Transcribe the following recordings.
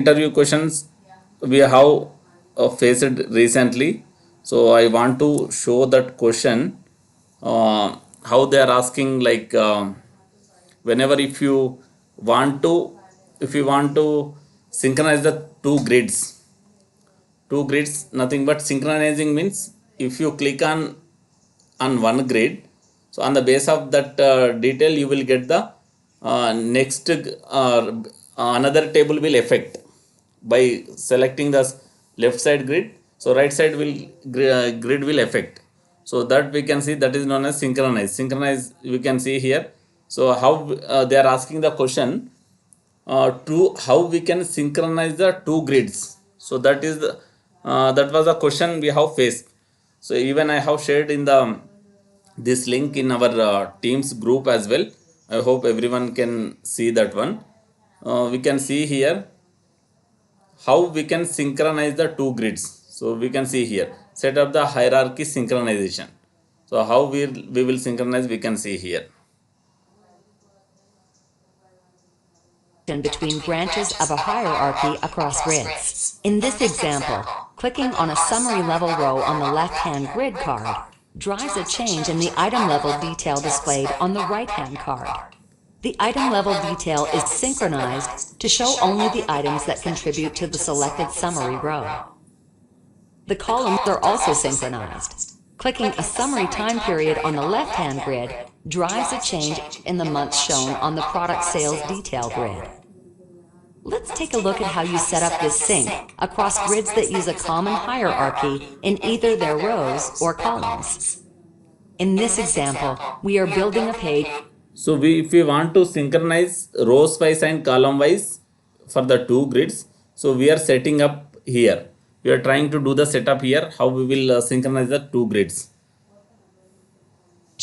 Interview questions we have faced recently. So I want to show that question, how they are asking, like, whenever if you want to synchronize the two grids, nothing but synchronizing means if you click on one grid, so on the base of that detail you will get the next another table will affect by selecting the left side grid, so right side grid will affect. So that we can see, that is known as synchronize we can see here. So how they are asking the question, to how we can synchronize the two grids. So that was a question we have faced. So even I have shared in the this link in our teams group as well. I hope everyone can see that one. We can see here how we can synchronize the two grids. So we can see here, set up the hierarchy synchronization. So how we will synchronize, we can see here. Between branches of a hierarchy across grids. In this example, clicking on a summary level row on the left-hand grid card drives a change in the item level detail displayed on the right-hand card. The item level detail is synchronized to show only the items that contribute to the selected summary row. The columns are also synchronized. Clicking a summary time period on the left-hand grid drives a change in the months shown on the product sales detail grid. Let's take a look at how you set up this sync across grids that use a common hierarchy in either their rows or columns. In this example, we are building a page. So if we want to synchronize rows wise and column wise for the two grids, so we are setting up here. We are trying to do the setup here, how we will synchronize the two grids.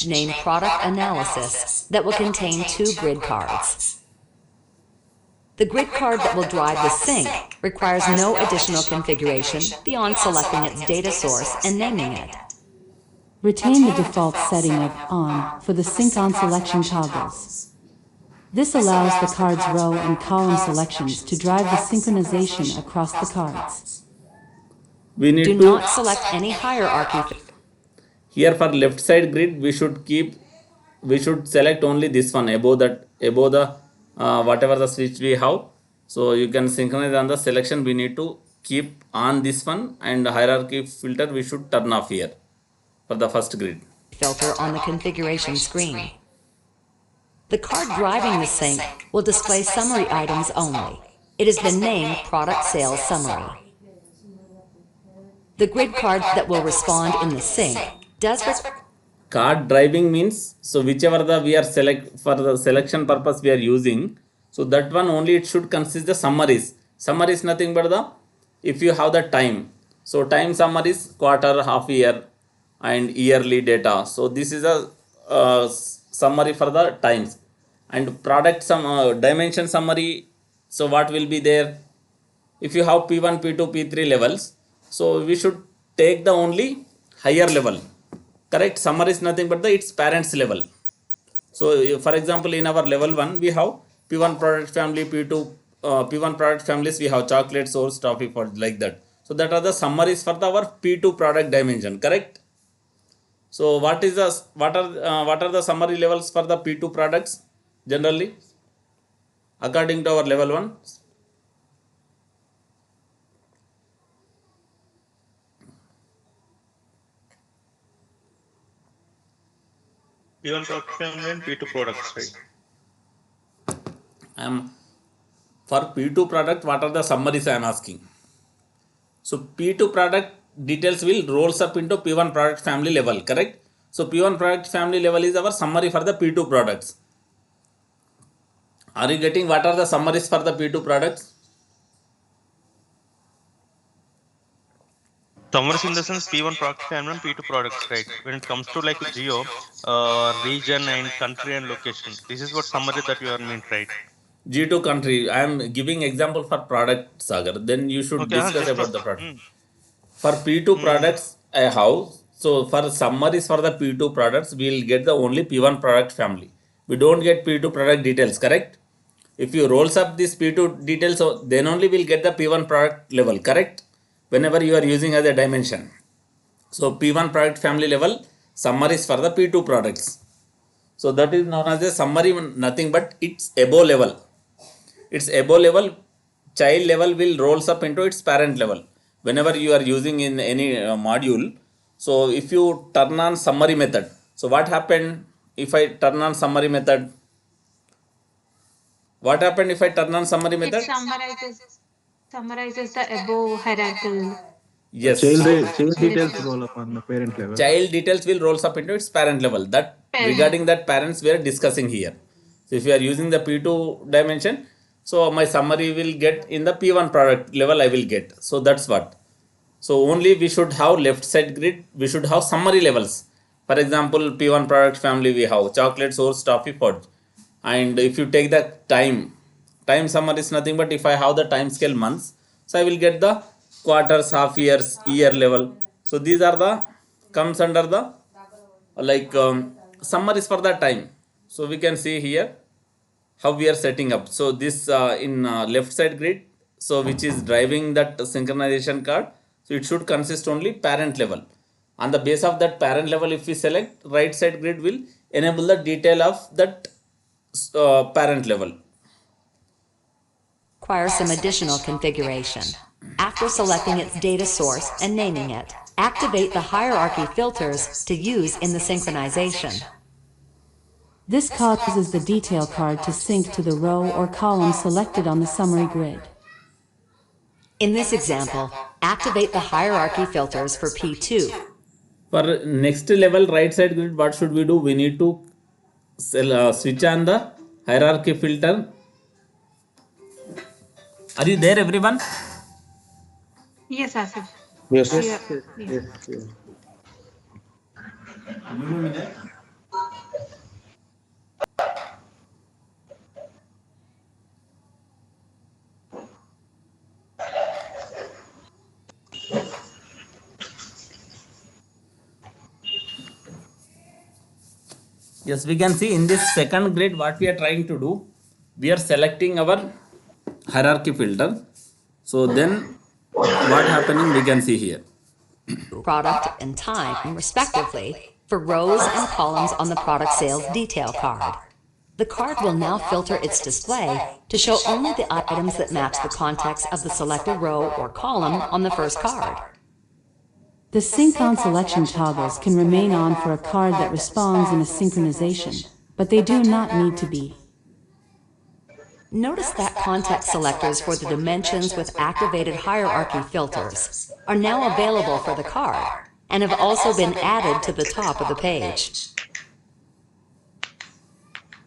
Name product analysis that will contain two grid cards. The grid card that will drive the sync requires no additional configuration beyond selecting its data source and naming it. Retain the default setting of On for the Sync On selection toggles. This allows the card's row and column selections to drive the synchronization across the cards. We need Do not select any hierarchy. Here for left side grid, we should select only this one above the whatever the switch we have. So you can synchronize on the selection, we need to keep on this one, and hierarchy filter we should turn off here for the first grid. Filter on the configuration screen. The card driving the sync will display summary items only. It has been named Product Sales Summary. The grid card that will respond in the sync does Card driving means, so whichever we are select for the selection purpose we are using, so that one only it should consist the summaries. Summary is nothing but if you have the time, so time summaries, quarter, half year and yearly data. So this is a summary for the times. And product dimension summary, so what will be there, if you have P1, P2, P3 levels, so we should take the only higher level. Correct. Summary is nothing but its parents level. So for example, in our level 1 we have P1 product family, P2 P1 product families, we have chocolate, source, toffee, for like that. So that are the summaries for our P2 product dimension. Correct. So what are the summary levels for the P2 products generally according to our level 1? P1 product family and P2 products, right? For P2 product, what are the summaries I am asking? So P2 product details will rolls up into P1 product family level, correct? So P1 product family level is our summary for the P2 products. Are you getting what are the summaries for the P2 products? Summaries in the sense P1 product family and P2 products, right? When it comes to like geo, region and country and location, this is what summary that you are meant, right? G2 country. I am giving example for product, Sagar. Then you should discuss about the product. For P2 products, I have. So for summaries for the P2 products, we will get the only P1 product family. We don't get P2 product details, correct? If you rolls up this P2 details, so then only we'll get the P1 product level, correct? Whenever you are using as a dimension. So P1 product family level summaries for the P2 products. So that is known as a summary, nothing but it's above level. Its above level, child level will rolls up into its parent level whenever you are using in any module. So if you turn on summary method, so what happened if I turn on summary method? What happened if I turn on summary It method? summarizes the above hierarchical The Yes. child list details of roll up on the parent level. Child details will rolls up into its parent level. That parent. regarding that parents we are discussing here. So if you are using the P2 dimension, so my summary will get in the P1 product level I will get. So that's what. So only we should have left side grid, we should have summary levels. For example, P1 product family we have chocolate, source, toffee, fudge. And if you take the time summary is nothing but if I have the time scale months, so I will get the quarters, half years, year level. So these are the comes under the like summaries for the time. So we can see here how we are setting up. So this in left side grid, so which is driving that synchronization card, so it should consist only parent level. On the base of that parent level, if we select, right side grid will enable the detail of that parent level. Requires some additional configuration. After selecting its data source and naming it, activate the hierarchy filters to use in the synchronization. This causes the detail card to sync to the row or column selected on the summary grid. In this example, activate the hierarchy filters for P2. For next level right side grid, what should we do? We need to switch on the hierarchy filter. Are you there, everyone? Yes, Asif. Yes. Yeah. Yes, we can see in this second grid what we are trying to do. We are selecting our hierarchy filter. So then what happening we can see here. Product and time, respectively, for rows and columns on the product sales detail card. The card will now filter its display to show only the items that match the context of the selected row or column on the first card. The sync on selection toggles can remain on for a card that responds in a synchronization, but they do not need to be. Notice that context selectors for the dimensions with activated hierarchy filters are now available for the card and have also been added to the top of the page.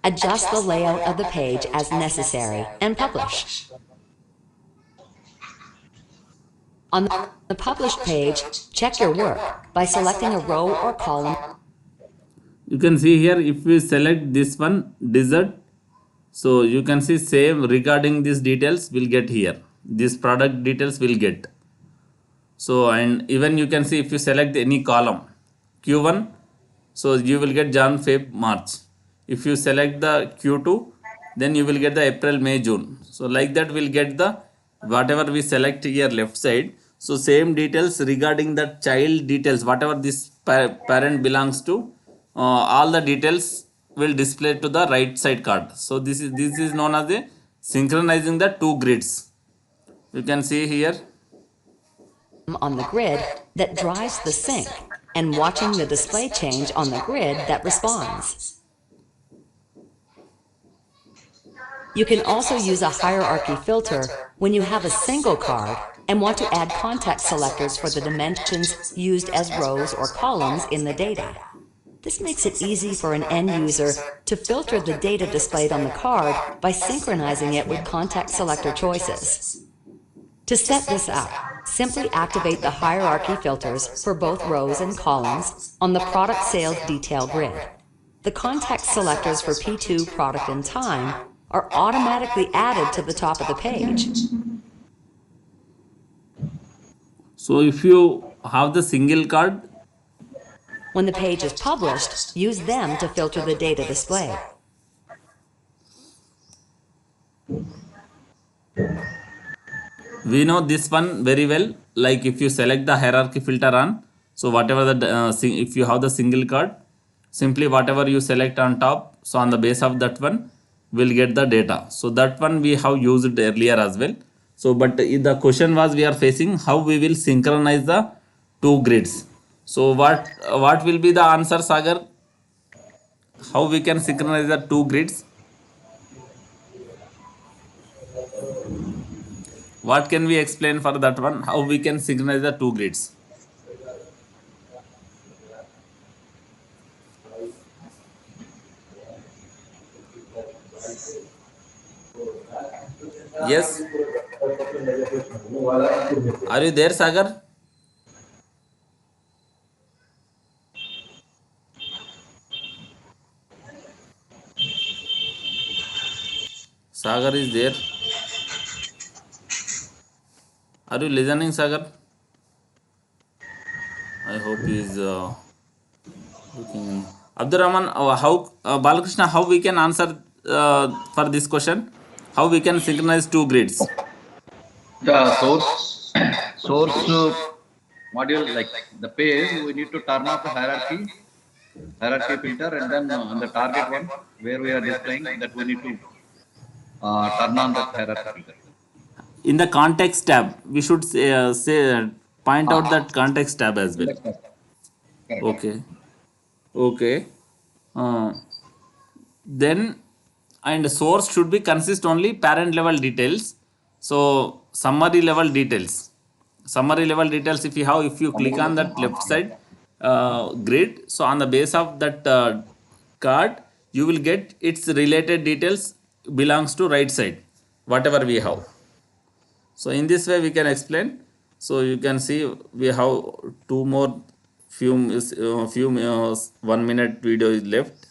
Adjust the layout of the page as necessary and publish. On the published page, check your work by selecting a row or column. You can see here if we select this one desert, so you can see same regarding these details will get here. This product details will get. So and even you can see if you select any column Q1, so you will get Jan, Feb, March. If you select the Q2, then you will get the April, May, June. So like that we'll get the whatever we select here left side. So same details regarding the child details, whatever this parent belongs to, all the details will display to the right side card. So this is known as a synchronizing the two grids. You can see here. On the grid that drives the sync and watching the display change on the grid that responds. You can also use a hierarchy filter when you have a single card and want to add context selectors for the dimensions used as rows or columns in the data. This makes it easy for an end user to filter the data displayed on the card by synchronizing it with context selector choices. To set this up, simply activate the hierarchy filters for both rows and columns on the product sales detail grid. The context selectors for P2 product and time are automatically added to the top of the page. So if you have the single card, When the page is published, use them to filter the data displayed. We know this one very well. Like if you select the hierarchy filter on, so whatever the if you have the single card, simply whatever you select on top, so on the base of that one will get the data. So that one we have used earlier as well. So but the question was we are facing how we will synchronize the two grids. So what will be the answer, Sagar? How we can synchronize the two grids? What can we explain for that one? How we can synchronize the two grids? Yes. Are you there, Sagar? Sagar is there. Are you listening, Sagar? I hope he is looking. Abdurrahman, how Balakrishna, how we can answer for this question? How we can synchronize two grids? The source module, like the page, we need to turn off the hierarchy filter, and then on the target one where we are displaying that we need to turn on that hierarchy filter. In the context tab, we should point out Ah, that context tab as well. that's correct. Correct. Okay. Okay. Uh, then and source should be consist only parent level details. So summary level details, if you have, if you click on that left side grid, so on the base of that card you will get its related details belongs to right side whatever we have. So in this way we can explain. So you can see we have two more few 1 minute video is left.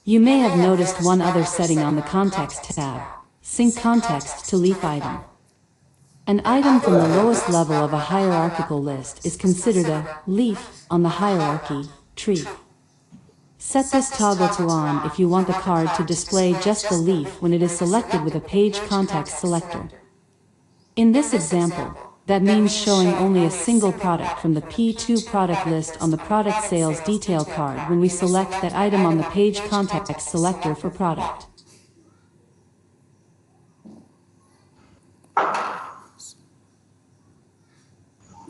You may have noticed one other setting on the Context tab, Sync Context to Leaf Item. An item from the lowest level of a hierarchical list is considered a leaf on the hierarchy tree. Set this toggle to on if you want the card to display just the leaf when it is selected with a page context selector. In this example, that means showing only a single product from the P2 product list on the product sales detail card when we select that item on the page context selector for product.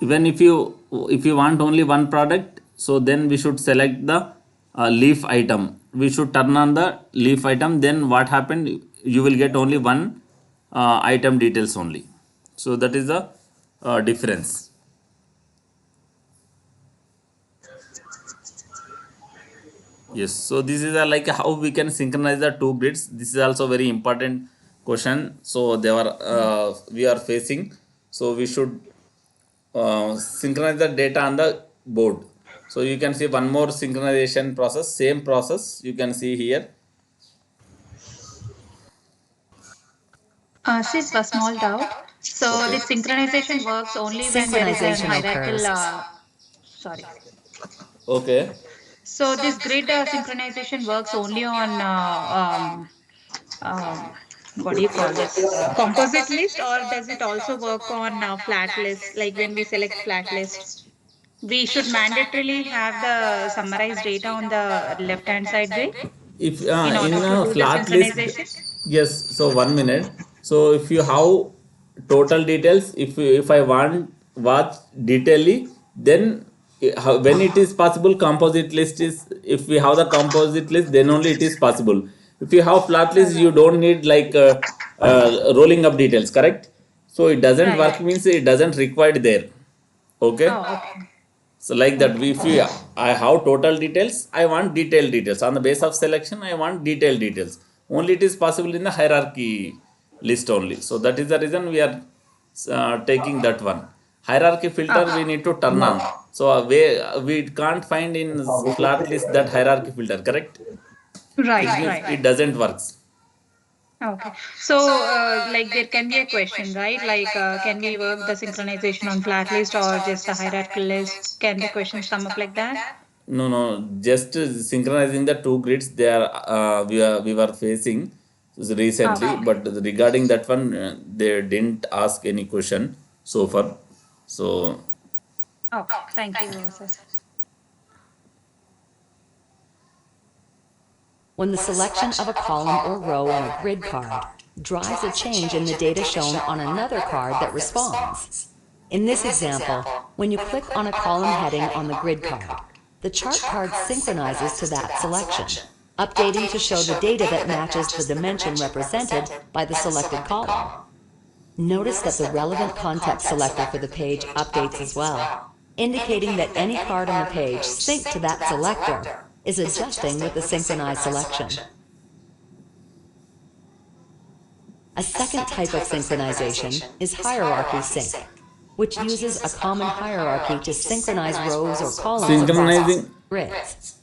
Even if you want only one product, so then we should select the leaf item. We should turn on the leaf item. Then what happened? You will get only one item details only. So that is the difference. Yes. So this is like how we can synchronize the two grids. This is also very important question. So they are we are facing. So we should synchronize the data on the board. So you can see one more synchronization process, same process you can see here. Sis, a small doubt. So the Okay. synchronization works only when there is a Synchronization hierarchical. occurs. Sorry. Okay. So this grid synchronization works only on what do you call this composite list, or does it also work on flat list? Like when we select flat list, we should mandatorily have the summarized data on the left hand side grid If in order in to a do the flat list, synchronization. yes. So 1 minute. So if you have total details, if I want watch detailedly, then when it is possible, composite list is, if we have the composite list, then only it is possible. If you have flat list, you don't need like rolling up details, correct? So it doesn't Right. work, means it doesn't required there. Okay. Oh, okay. So like that, Okay. if we, I have total details, I want detailed details. On the base of selection, I want detailed details. Only it is possible in the hierarchy list only. So that is the reason we are taking that one. Hierarchy filter we need to turn on. So we can't find in flat list that hierarchy filter, correct? Right, It means right. it doesn't works. Okay. So, like there can be a question, right? Like, can we work the synchronization on flat list or just a hierarchical list? Can the questions come up like that? No, no, just synchronizing the two grids. They are we were facing recently, Okay. but regarding that one, they didn't ask any question so far. So Okay. Thank you, sir. When the selection of a column or row on a grid card drives a change in the data shown on another card that responds. In this example, when you click on a column heading on the grid card, the chart card synchronizes to that selection, updating to show the data that matches the dimension represented by the selected column. Notice that the relevant context selector for the page updates as well, indicating that any card on the page synced to that selector is adjusting with the synchronized selection. A second type of synchronization is hierarchy sync, which uses a common hierarchy to synchronize rows or columns across synchronizing, grids.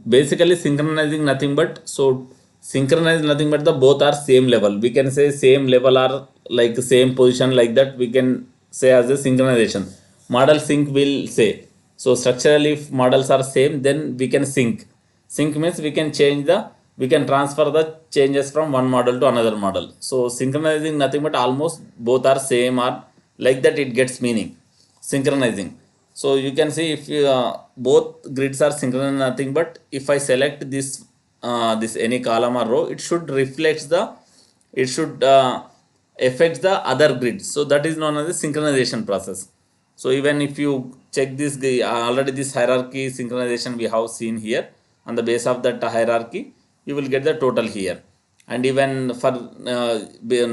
basically synchronizing nothing but, so synchronize nothing but the both are same level. We can say same level are like same position, like that we can say as a synchronization. Model sync will say, so structurally if models are same, then we can sync means we can change the, we can transfer the changes from one model to another model. So synchronizing nothing but almost both are same, or like that it gets meaning synchronizing. So you can see if you, both grids are synchronized nothing but if I select this any column or row, it should reflect the, it should affect the other grid. So that is known as the synchronization process. So even if you check this already this hierarchy synchronization we have seen here, on the base of that hierarchy you will get the total here. And even for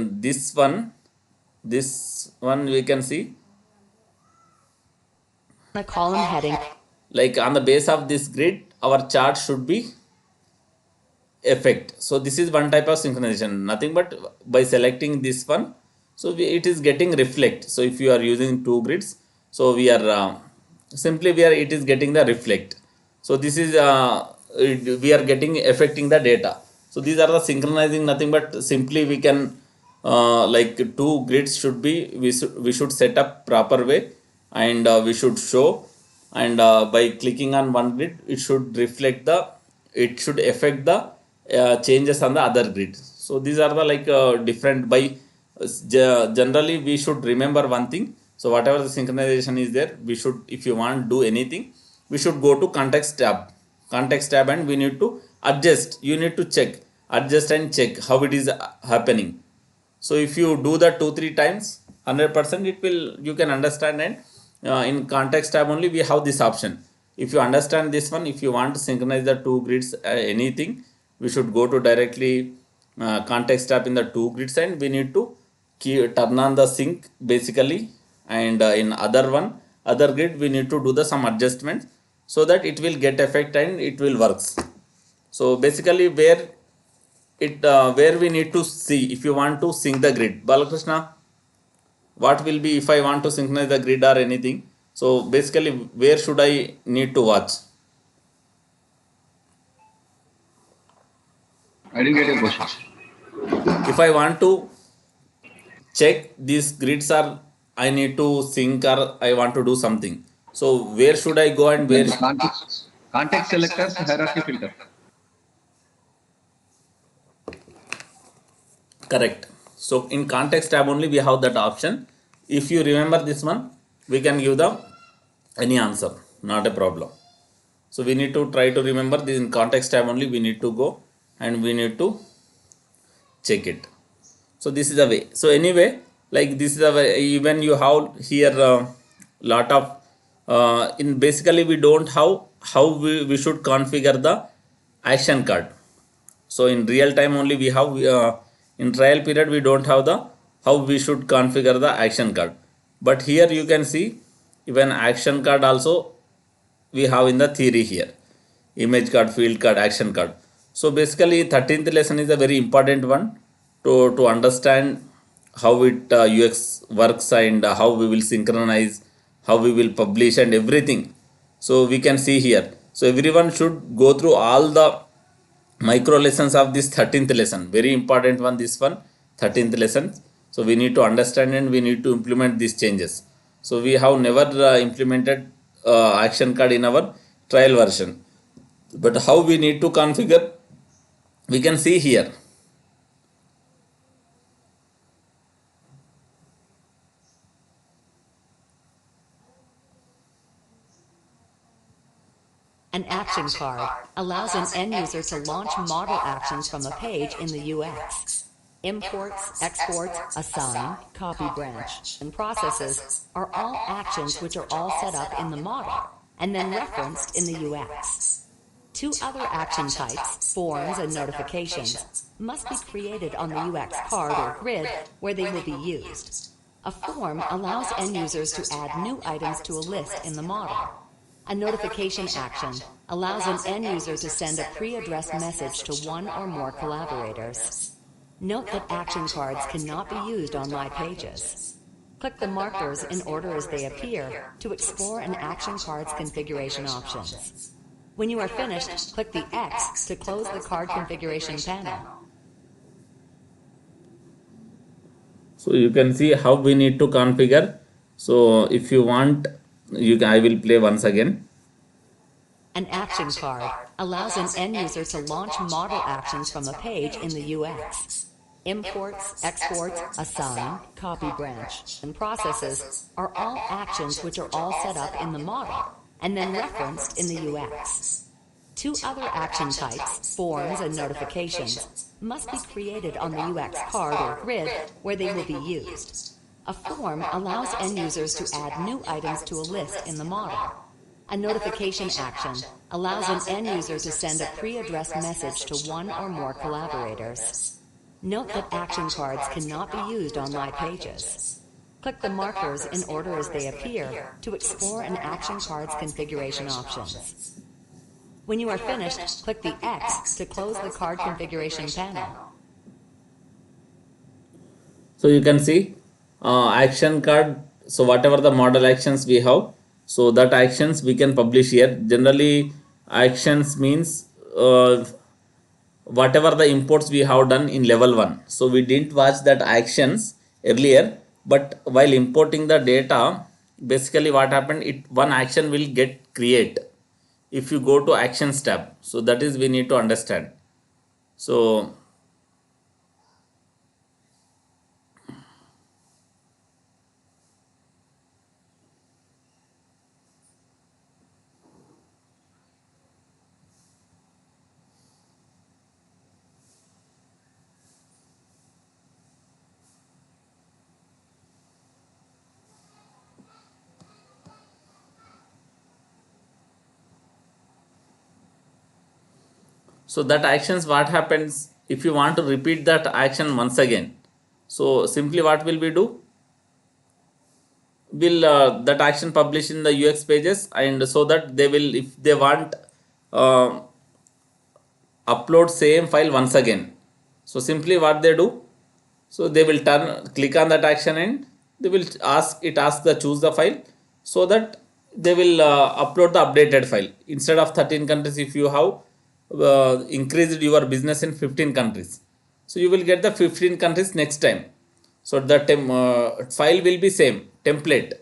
this one we can see, A column heading like on the base of this grid our chart should be effect. So this is one type of synchronization, nothing but by selecting this one, so it is getting reflect. So if you are using two grids, so we are simply we are, it is getting the reflect. So this is we are getting affecting the data. So these are the synchronizing nothing but simply we can like two grids should be, we should set up proper way, and we should show, and by clicking on one grid it should reflect the, it should affect the changes on the other grid. So these are the like different by generally we should remember one thing. So whatever the synchronization is there, we should, if you want to do anything, we should go to context tab and we need to adjust, you need to check, adjust and check how it is happening. So if you do that 2 3 times, 100% it will, you can understand. And in context tab only we have this option. If you understand this one, if you want to synchronize the two grids anything, we should go to directly context tab in the two grids, and we need to turn on the sync basically. And in other grid we need to do the some adjustments, so that it will get effect and it will works. So basically where we need to see, if you want to sync the grid, Balakrishna, what will be if I want to synchronize the grid or anything? So basically where should I need to watch? I didn't get your question. If I want to check these grids are, I need to sync or I want to do something, so where should I go and Then where? the context selectors hierarchy filter. Correct. So in context tab only we have that option. If you remember this one, we can give the any answer, not a problem. So we need to try to remember this. In context tab only we need to go and we need to check it. So this is the way. So anyway, like this is the way. Even you have here lot of in basically we don't have how we should configure the action card. So in real time only we have in trial period we don't have the how we should configure the action card. But here you can see even action card also we have in the theory here, image card, field card, action card. So basically 13th lesson is a very important one to understand how it UX works, and how we will synchronize, how we will publish and everything. So we can see here, so everyone should go through all the micro lessons of this 13th lesson, very important one, this one 13th lesson. So we need to understand and we need to implement these changes. So we have never implemented action card in our trial version, but how we need to configure, we can see here. An action card allows an end user to launch model actions from a page in the UX. Imports, exports, assign, copy branch, and processes are all actions which are all set up in the model and then referenced in the UX. Two other action types, forms and notifications, must be created on the UX card or grid where they will be used. A form allows end users to add new items to a list in the model. A notification action allows an end user to send a pre-addressed message to one or more collaborators. Note that action cards cannot be used on live pages. Click the markers in order as they appear to explore an action card's configuration options. When you are finished, click the X to close the card configuration panel. So you can see how we need to configure. So if you want, I will play once again. An action card allows an end user to launch model actions from a page in the UX. Imports, exports, assign, copy branch, and processes are all actions which are all set up in the model and then referenced in the UX. Two other action types, forms and notifications, must be created on the UX card or grid where they will be used. A form allows end users to add new items to a list in the model. A notification action allows an end user to send a pre-addressed message to one or more collaborators. Note that action cards cannot be used on live pages. Click the markers in order as they appear to explore an action card's configuration options. When you are finished, click the X to close the card configuration panel. So you can see action card. So whatever the model actions we have, so that actions we can publish here. Generally, actions means whatever the imports we have done in level 1. So we didn't watch that actions earlier, but while importing the data, basically what happened, it one action will get create if you go to actions tab. So that is we need to understand. So so that actions, what happens if you want to repeat that action once again? So simply what will we do, will that action publish in the UX pages, and so that they will, if they want uh, upload same file once again, so simply what they do, so they will click on that action and they will ask the choose the file, so that they will upload the updated file. Instead of 13 countries, if you have increased your business in 15 countries, so you will get the 15 countries next time. So the file will be same template,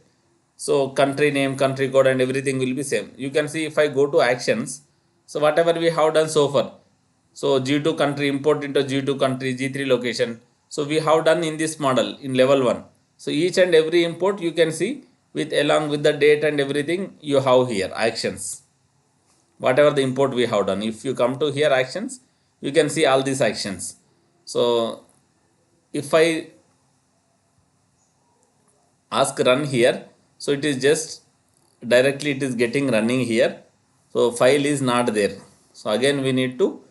so country name, country code and everything will be same. You can see if I go to actions, so whatever we have done so far, so G2 country, import into G2 country, G3 location, so we have done in this model in level 1. So each and every import you can see with along with the date and everything you have here actions, whatever the import we have done. If you come to here actions, you can see all these actions. So if I ask run here, so it is just directly it is getting running here, so file is not there. So again we need to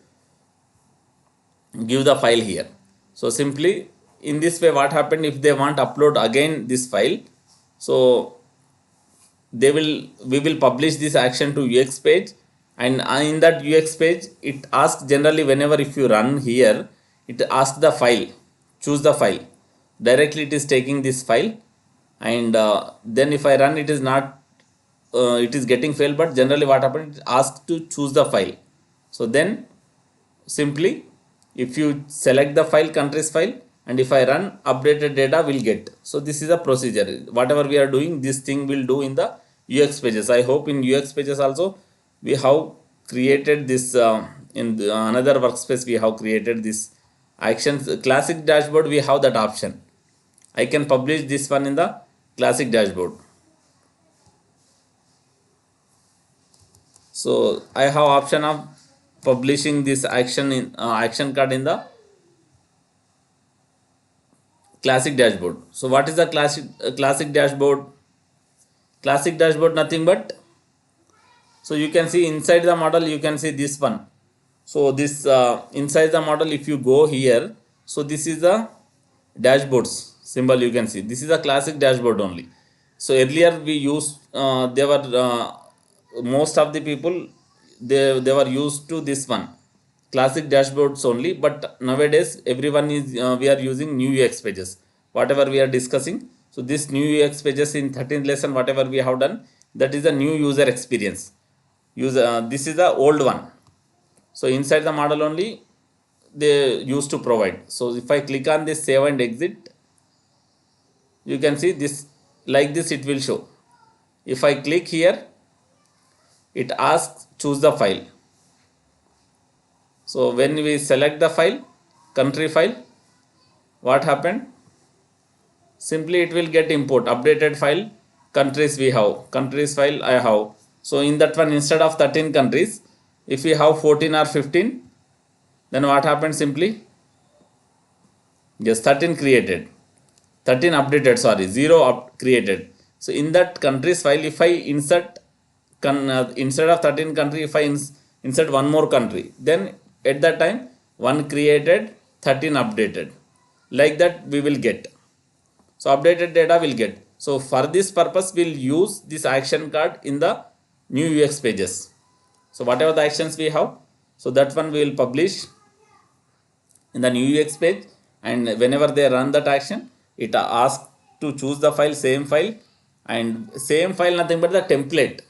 give the file here. So simply in this way, what happened, if they want upload again this file, so we will publish this action to UX page, and in that UX page it asks, generally whenever if you run here, it asks the file, choose the file, directly it is taking this file, and then if I run, it is not it is getting failed, but generally what happened, it asks to choose the file. So then simply if you select the file, countries file, and if I run, updated data will get. So this is a procedure. Whatever we are doing, this thing will do in the UX pages. I hope in UX pages also we have created this in another workspace. We have created this actions classic dashboard. We have that option. I can publish this one in the classic dashboard. So I have option of publishing this action in action card in the classic dashboard. So what is the classic dashboard? Classic dashboard nothing but, so you can see inside the model, you can see this one. So this inside the model, if you go here, so this is the dashboards symbol, you can see this is a classic dashboard only. So earlier we used they were most of the people, they were used to this one classic dashboards only, but nowadays everyone is we are using new UX pages, whatever we are discussing. So this new UX pages in 13th lesson, whatever we have done, that is the new user experience. This is the old one. So inside the model only they used to provide. So if I click on this save and exit, you can see this like this it will show. If I click here, it asks choose the file. So when we select the file, country file, what happened? Simply it will get import updated file, countries we have, countries file I have. So in that one, instead of 13 countries, if we have 14 or 15, then what happened? Simply just 13 created, 13 updated, sorry, 0 created. So in that countries file, if I insert instead of 13 country, if I insert one more country, then at that time 1 created, 13 updated, like that we will get. So updated data will get. So for this purpose, we'll use this action card in the new UX pages. So whatever the actions we have, so that one we will publish in the new UX page, and whenever they run that action, it asks to choose the file, and same file nothing but the template.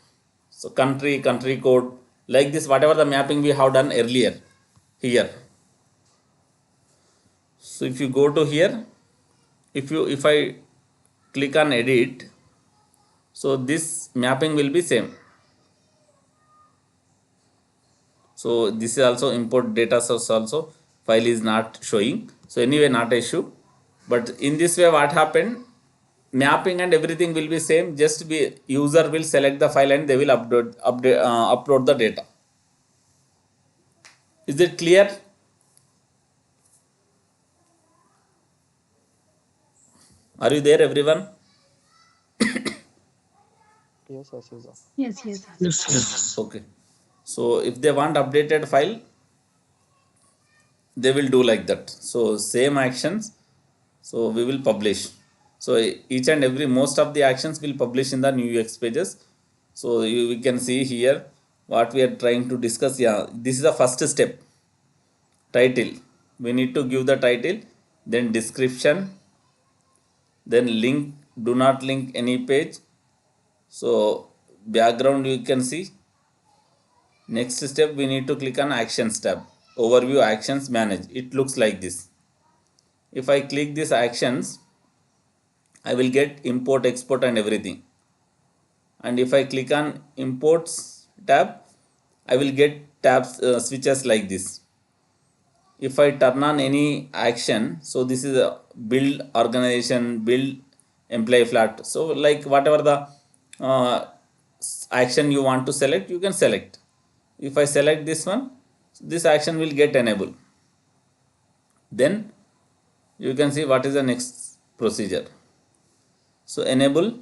So country code, like this, whatever the mapping we have done earlier here. So if you go to here, if I click on edit, so this mapping will be same. So this is also import data source, also file is not showing. So anyway, not an issue. But in this way, what happened? Mapping and everything will be same. Just be user will select the file and they will upload the data. Is it clear? Are you there, everyone? Yes, Ashish. Yes. Okay. So if they want updated file, they will do like that. So same actions. So we will publish. So each and every most of the actions will publish in the new UX pages. So we can see here what we are trying to discuss. Yeah, this is the first step. Title. We need to give the title, then description, then link. Do not link any page. So background you can see. Next step, we need to click on actions tab. Overview actions manage. It looks like this. If I click this actions, I will get import, export and everything. And if I click on imports tab, I will get tabs switches like this. If I turn on any action, so this is a build organization, build employee flat. So like whatever the action you want to select, you can select. If I select this one, this action will get enabled. Then you can see what is the next procedure. So enable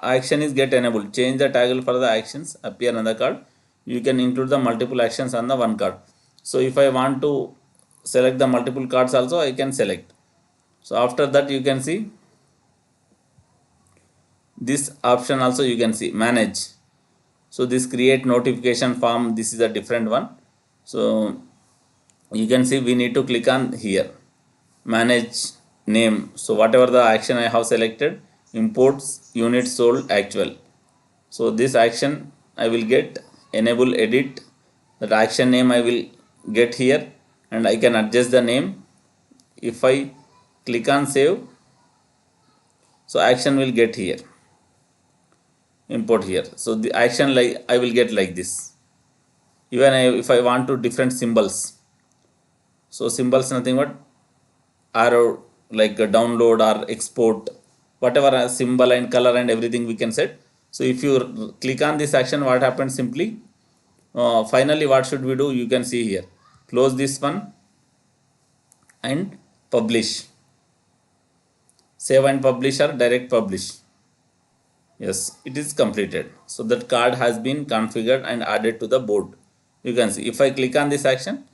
action is get enabled. Change the toggle for the actions appear on the card. You can include the multiple actions on the one card. So if I want to select the multiple cards also, I can select. So after that you can see this option also, you can see manage. So this create notification form, this is a different one. So you can see we need to click on here, manage name. So whatever the action I have selected, imports units sold actual. So this action I will get enable edit, that action name I will get here and I can adjust the name. If I click on save, so action will get here, import here. So the action like I will get like this. Even if I want to different symbols, so symbols nothing but arrow, like a download or export, whatever a symbol and color and everything we can set. So if you click on this action, what happens simply, finally what should we do, you can see here, close this one and publish, save and publish or direct publish. Yes, it is completed. So that card has been configured and added to the board. You can see if I click on this action,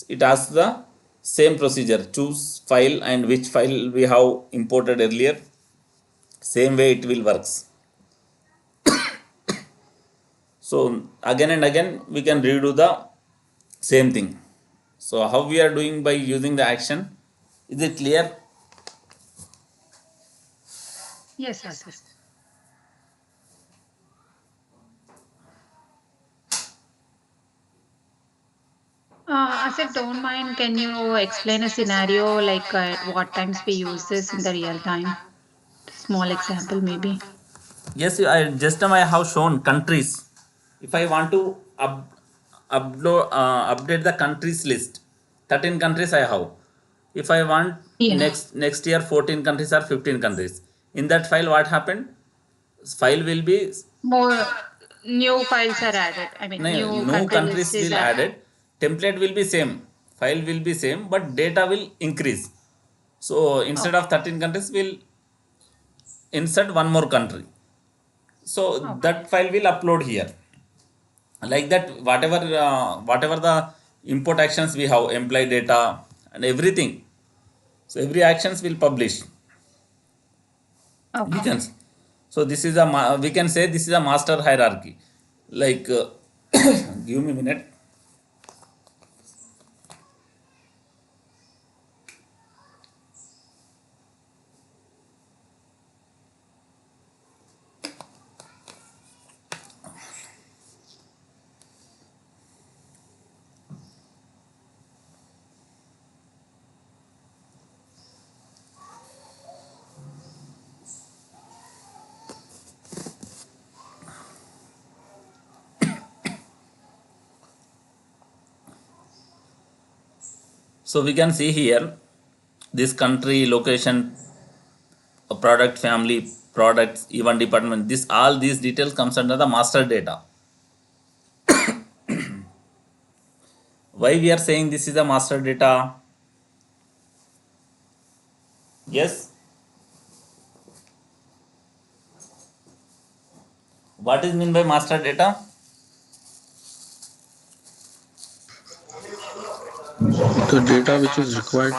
it asks the same procedure, choose file and which file we have imported earlier. Same way it will works. So again and again we can redo the same thing. So how we are doing by using the action, is it clear? Yes, Asif. Asif, don't mind, can you explain a scenario like at what times we use this in the real time? Small example, maybe. Yes, I just now I have shown countries. If I want to update the countries list, 13 countries I have. If I want Yeah. next year 14 countries or 15 countries, in that file what happened? File will be More new files are added. I mean, no, new no country countries list is will added. Template will be same. File will be same, but data will increase. So instead of okay. 13 countries, we'll insert one more country. So Okay. that file will upload here. Like that, whatever the import actions we have, employee data and everything, so every actions will publish. You Okay. can so this is a we can say this is a master hierarchy, like give me a minute. So we can see here this country, location, product family, products, even department, this all these details comes under the master data. Why we are saying this is a master data? Yes, what is mean by master data? The data which is required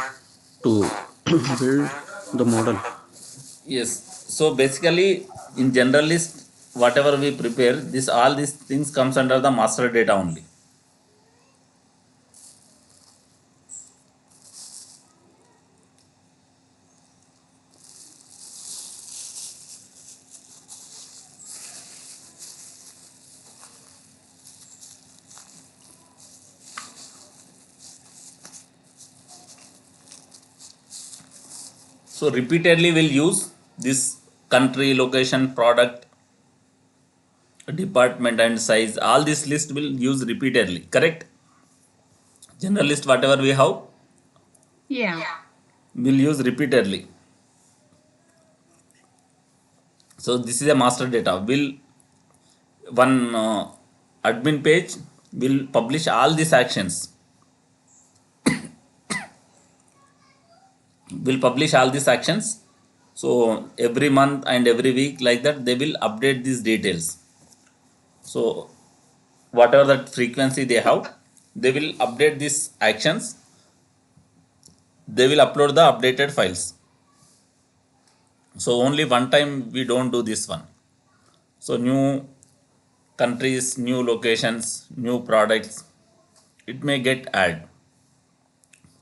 to build the model. Yes. So basically, in general list, whatever we prepare, this all these things comes under the master data only. So repeatedly we'll use this country, location, product, department and size. All this list will use repeatedly. Correct? General list whatever we have Yeah. will use repeatedly. So this is a master data. Will one admin page will publish all these actions. Will publish all these actions. So every month and every week like that they will update these details. So whatever that frequency they have, they will update these actions. They will upload the updated files. So only one time we don't do this one. So new countries, new locations, new products, it may get add.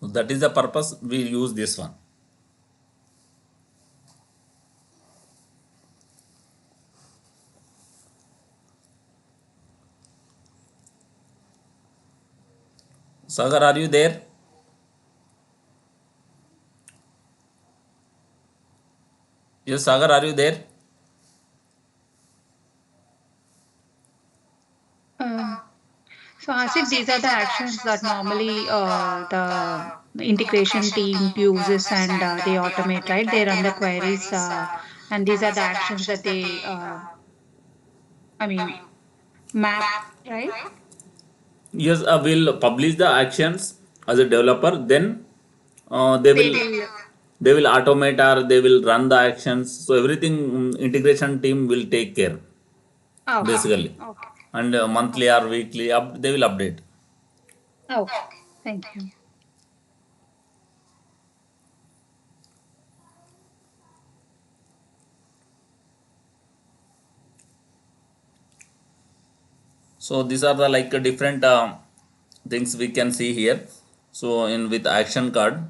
So that is the purpose we use this one. Sagar, are you there? Yes, Sagar, are you there? Um, so Asif, these are the actions that normally the integration team uses and they automate, right? They run the queries, and these are the actions that they, I mean, map, right? Yes, will publish the actions as a developer. Then uh, they They will will. they will automate or they will run the actions. So everything integration team will take care Okay. basically, Okay. and monthly or weekly they will update. Okay. Thank you. So these are the like different things we can see here. So in with action card,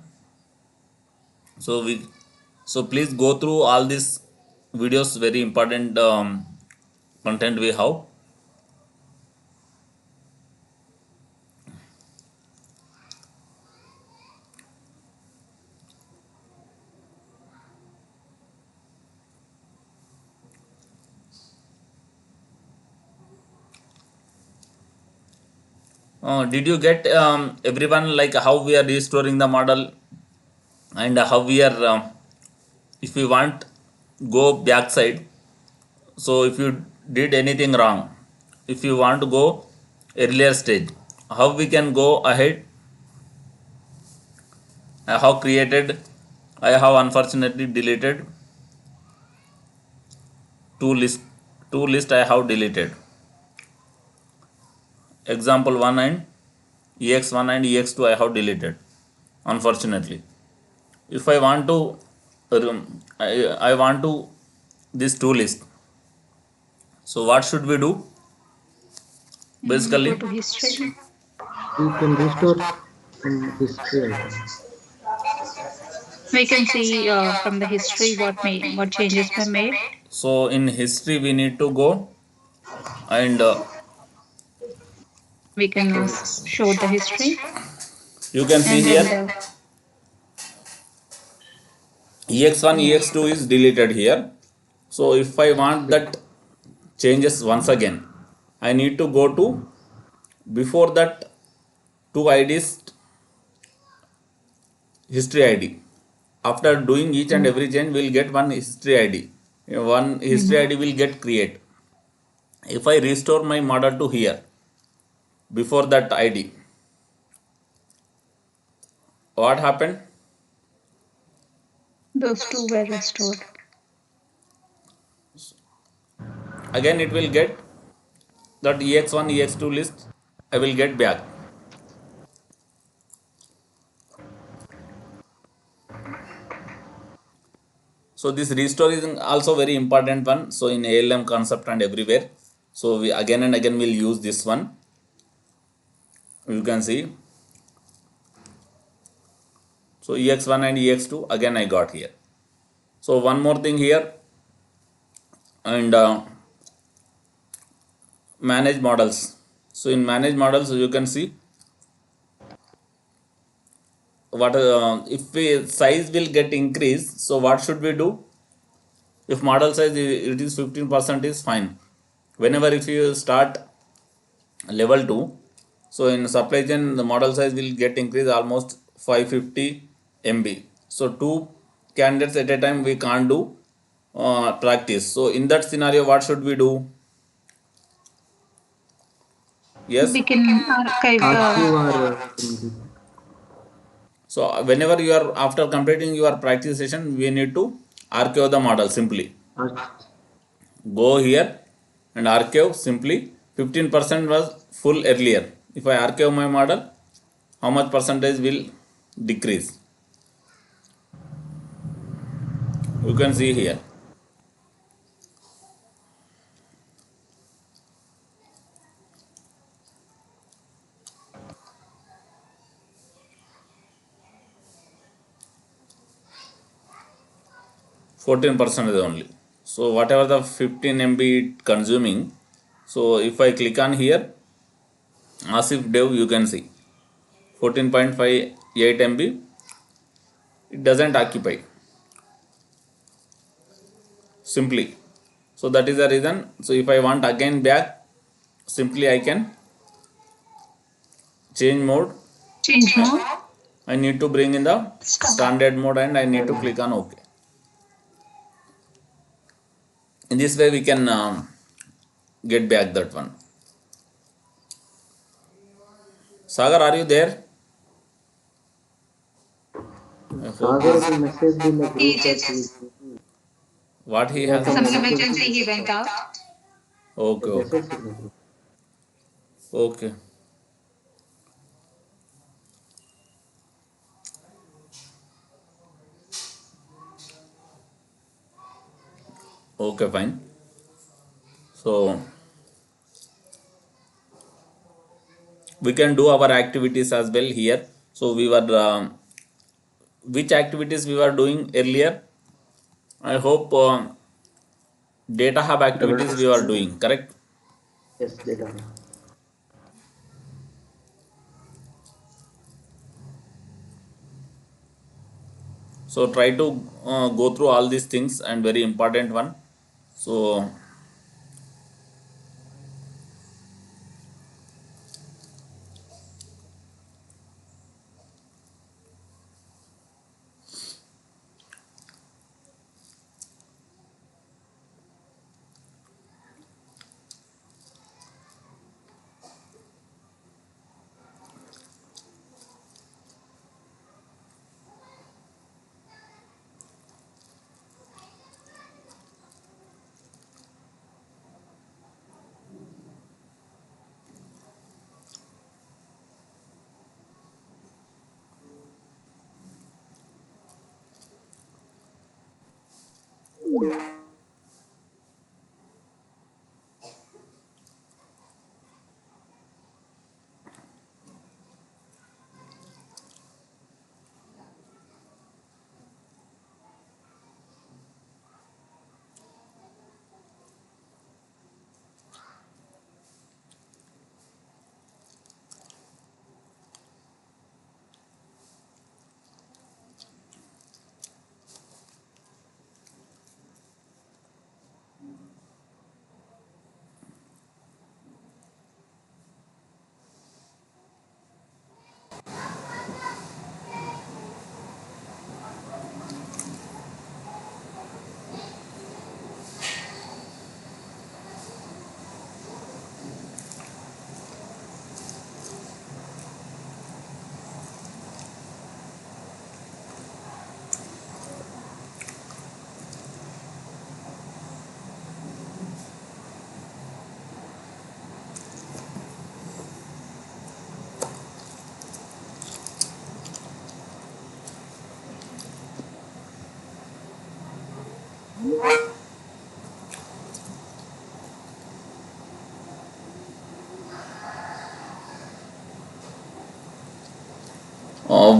so we so please go through all these videos. Very important content we have. Did you get everyone like how we are restoring the model and how we are if we want go backside, so if you did anything wrong, if you want to go earlier stage, how we can go ahead? I have created, I have unfortunately deleted two list, two list I have deleted, example 1 and ex1 and ex2 I have deleted unfortunately. If I want to I want to this two list, so what should we do We go basically? to history. We can restore in history item. We can see from the history what changes were made. So in history we need to go and We can show the history, you can see and here then the ex1 yeah. ex2 is deleted here. So if I want that changes once again, I need to go to before that two IDs history ID. After doing each and every change we'll get one history ID. One history Mhm. ID will get create. If I restore my model to here before that ID, what happened? Those two were restored. Again it will get that ex1 ex2 list I will get back. So this restore is also very important one. So in ALM concept and everywhere. So we again and again will use this one. You can see. So EX1 and EX2 again I got here. So one more thing here, and manage models. So in manage models you can see what if we size will get increased. So what should we do? If model size it is 15% is fine. Whenever if you start level 2, so in supply chain the model size will get increased almost 550 MB. So two candidates at a time we can't do practice. So in that scenario what should we do? Yes. We can archive the. Archive or remove it. So whenever you are after completing your practice session we need to archive the model simply. Arch- Go here and archive simply. 15% was full earlier. If I archive my model, how much percentage will decrease? You can see here. 14% is only. So whatever the 15 MB it consuming, so if I click on here, Asif Dev, you can see 14.58 MB, it doesn't occupy simply. So that is the reason. So if I want again back, simply I can change mode. Change mode. I need to bring in the standard mode and I need to click on OK. In this way we can get back that one. Sagar, are you there? I hope Sagar has messaged in the He group that he just what he has has. some some emergency. emergency he went out. Okay, He okay, messaged in the group. okay. Okay, fine. So we can do our activities as well here. So we were which activities we were doing earlier? I hope data hub Level activities we were 2. doing, correct? Yes, data. So try to go through all these things, and very important one. So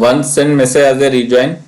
once send message as a rejoin.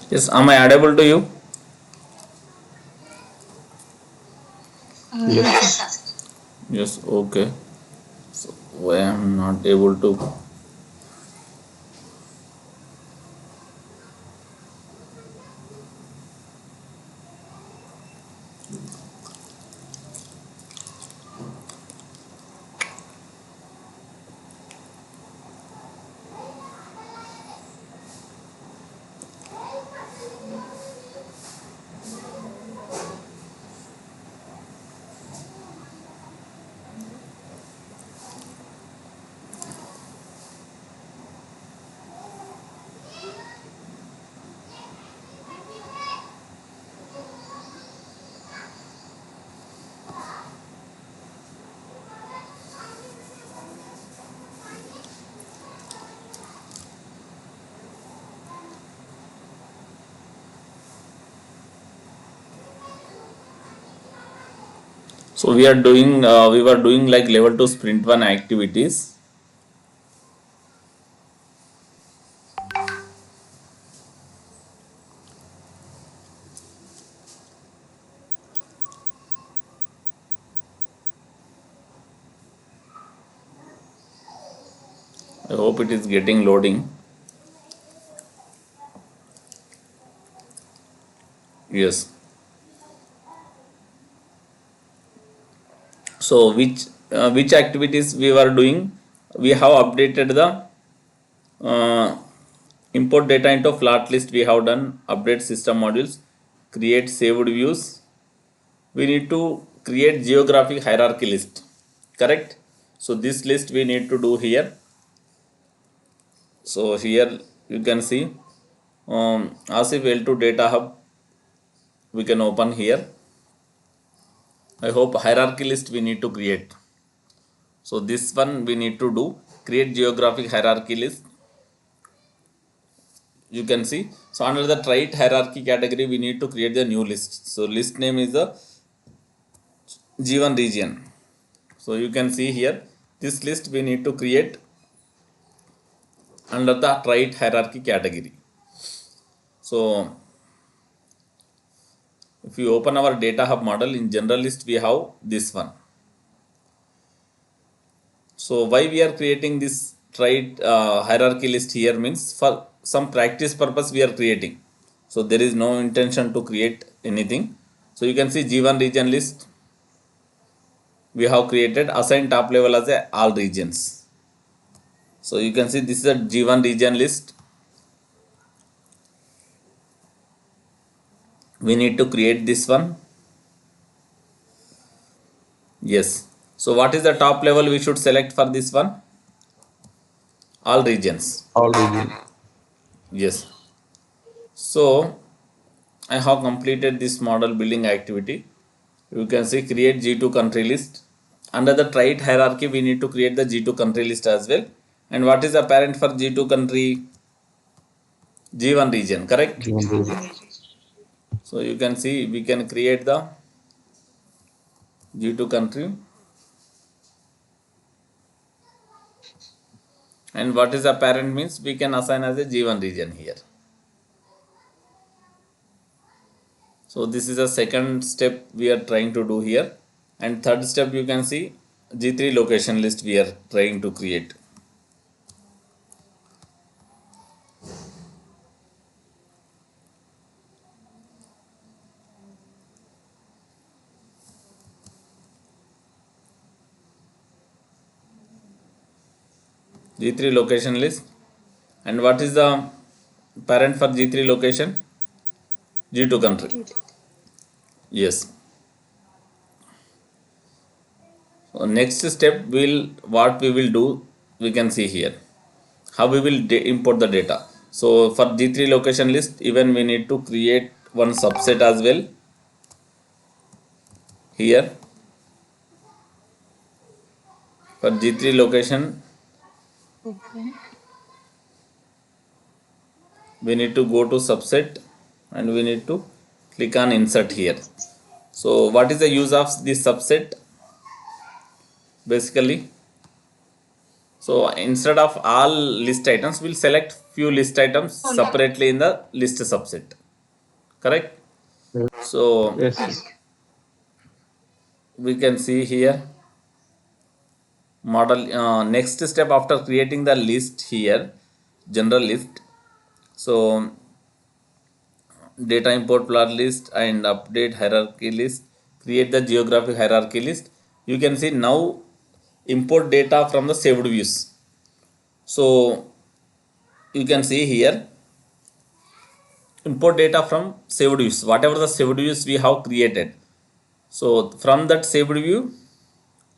Yes, am I audible to you? Yes. Yes, sir. Yes, okay. So why I am not able to? So we were doing like level 2 sprint 1 activities. I hope it is getting loading. Yes. So which activities we were doing? We have updated the import data into flat list. We have done update system modules, create saved views. We need to create geographic hierarchy list. Correct? So this list we need to do here. So here you can see ASIF L2 data hub we can open here. I hope hierarchy list we need to create. So this one we need to do, create geographic hierarchy list. You can see. So under the trait hierarchy category we need to create the new list. So list name is the G1 region. So you can see here this list we need to create under the trait hierarchy category. So if you open our data hub model, in general list we have this one. So why we are creating this trait hierarchy list here means for some practice purpose we are creating. So there is no intention to create anything. So you can see G1 region list we have created, assign top level as a all regions. So you can see this is a G1 region list. We need to create this one. Yes. So what is the top level we should select for this one? All regions. All region. Yes. So I have completed this model building activity. You can see create G2 country list. Under the trait hierarchy, we need to create the G2 country list as well. And what is the parent for G2 country? G1 region, correct? Given region. So you can see we can create the G2 country. And what is the parent means we can assign as a G1 region here. So this is the second step we are trying to do here. And third step you can see G3 location list we are trying to create. G3 location list. And what is the parent for G3 location? G2 country. Yes. So next step what we will do we can see here. How we will import the data. So for G3 location list even we need to create one subset as well. Here for G3 location Okay. we need to go to subset and we need to click on insert here. So what is the use of this subset? Basically, so instead of all list items, we'll select few list items separately in the list subset. Correct? So Yes, sir. we can see here model next step after creating the list here, general list. So data import plot list and update hierarchy list, create the geographic hierarchy list. You can see now import data from the saved views. So you can see here import data from saved views, whatever the saved views we have created. So from that saved view,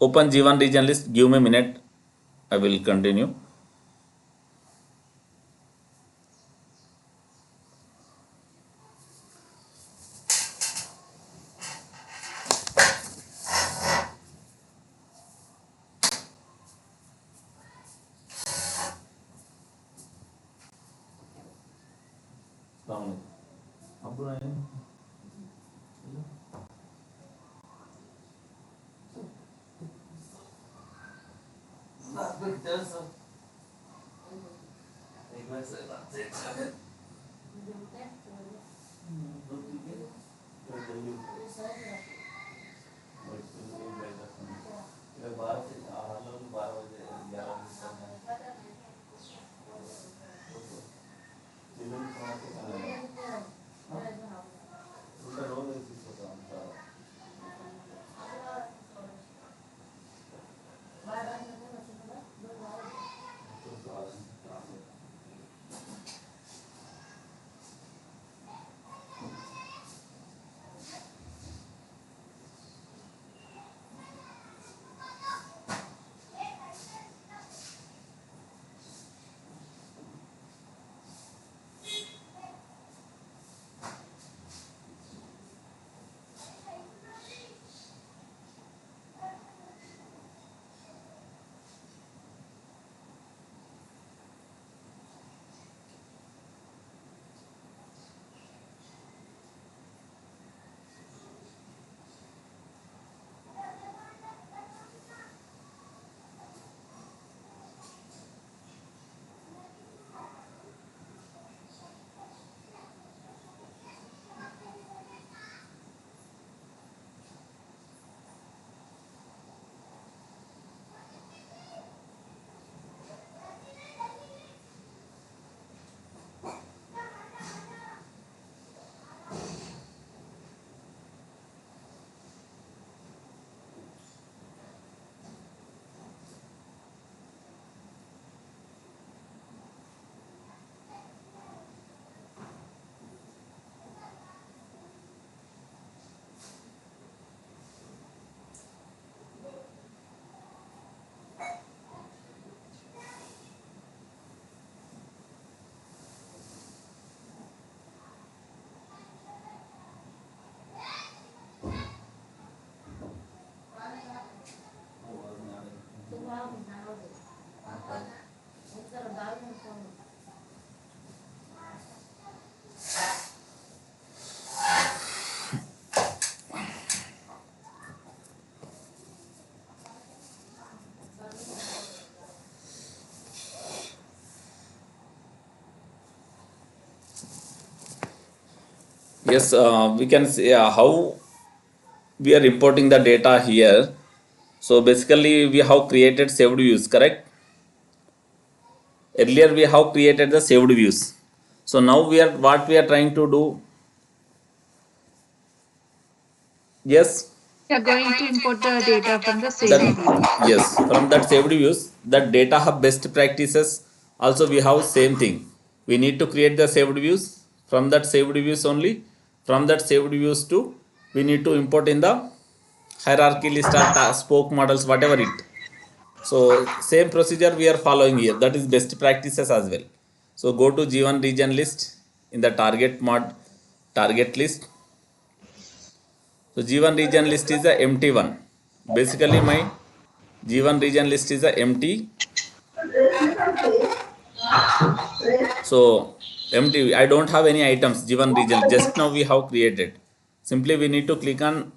open G1 region list, give me a minute, I will continue. Yes, we can see how we are importing the data here. So basically we have created saved views, correct? Earlier we have created the saved views. So now we are trying to do. Yes, We are going to import the data from the that saved view. yes, from that saved views, that data hub best practices, also we have same thing. We need to create the saved views. From that saved views only, from that saved views to, we need to import in the hierarchy list or spoke models, whatever it. So same procedure we are following here, that is best practices as well. So go to g1 region list in the target list. So G1 region list is the empty one. Basically my G1 region list is the empty. So empty, I don't have any items G1 region. Just now we have created. Simply we need to click on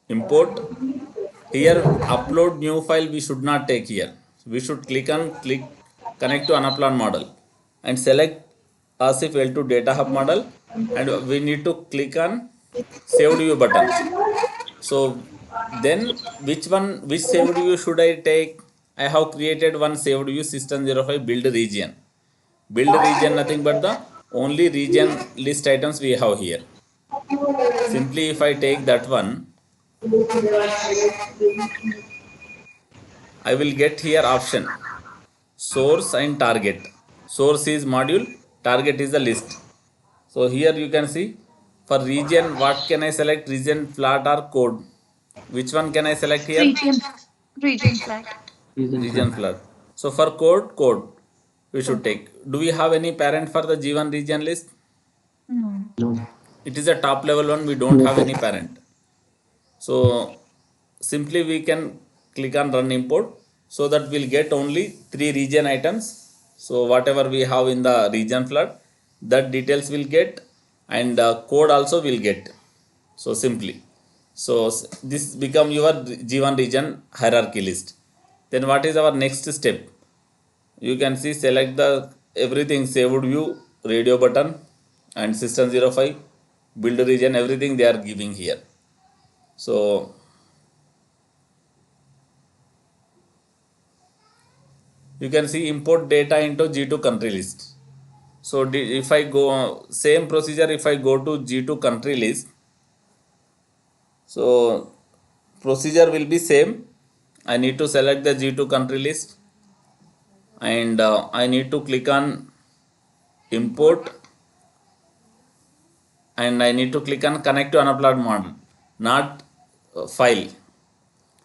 import. Here upload new file we should not take here. We should click connect to Anaplan model and select as if L2 data hub model, and we need to click on saved view button. So then which saved view should I take? I have created one saved view system 05 build region. Build region nothing but the only region list items we have here. Simply if I take that one, I will get here option source and target. Source is module, target is the list. So here you can see for region what can I select, region flat or code. Which one can I select here? Region, region flat. Reason Region flat. flood. So for code we should take. Do we have any parent for the G1 region list? No. No. It is a top level one. We don't No, have sir. any parent. So simply we can click on run import, so that we'll get only three region items. So whatever we have in the region flood, that details will get, and code also will get. So simply, so this become your G1 region hierarchy list. Then what is our next step? You can see select the everything saved view, radio button and system 05, build region, everything they are giving here. So you can see import data into G2 country list. So if I go same procedure, if I go to G2 country list, so procedure will be same. I need to select the G2 country list and I need to click on import and I need to click on connect to Anaplan model, not file,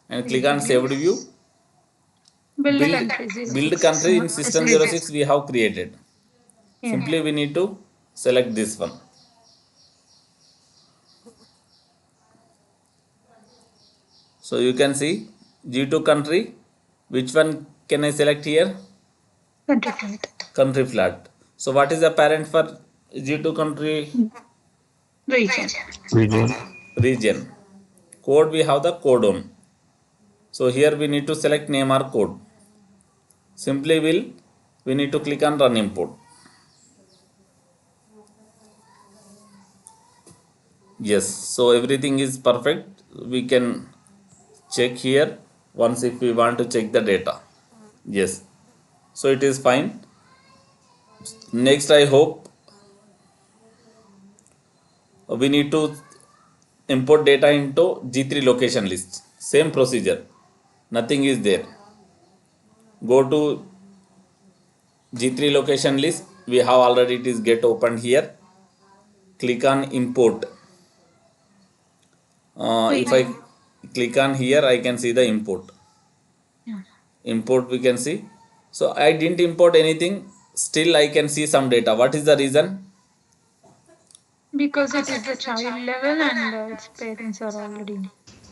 and click on saved view. Build Build countries. build country in system 06 we have created. Yeah. Simply we need to select this one. So you can see G2 country. Which one can I select here? Country flat. Country flat. So what is the parent for G2 country? Region. Region. Region. Code we have the code on. So here we need to select name or code. Simply we need to click on run import. Yes, so everything is perfect. We can check here once if we want to check the data. Yes, so it is fine. Next, I hope we need to import data into G3 location list. Same procedure, nothing is there. Go to G3 location list, we have already, it is get opened here. Click on import. If I click on here, I can see the import. Import we can see. So I didn't import anything, still I can see some data. What is the reason? Because it is the child level and its parents are already.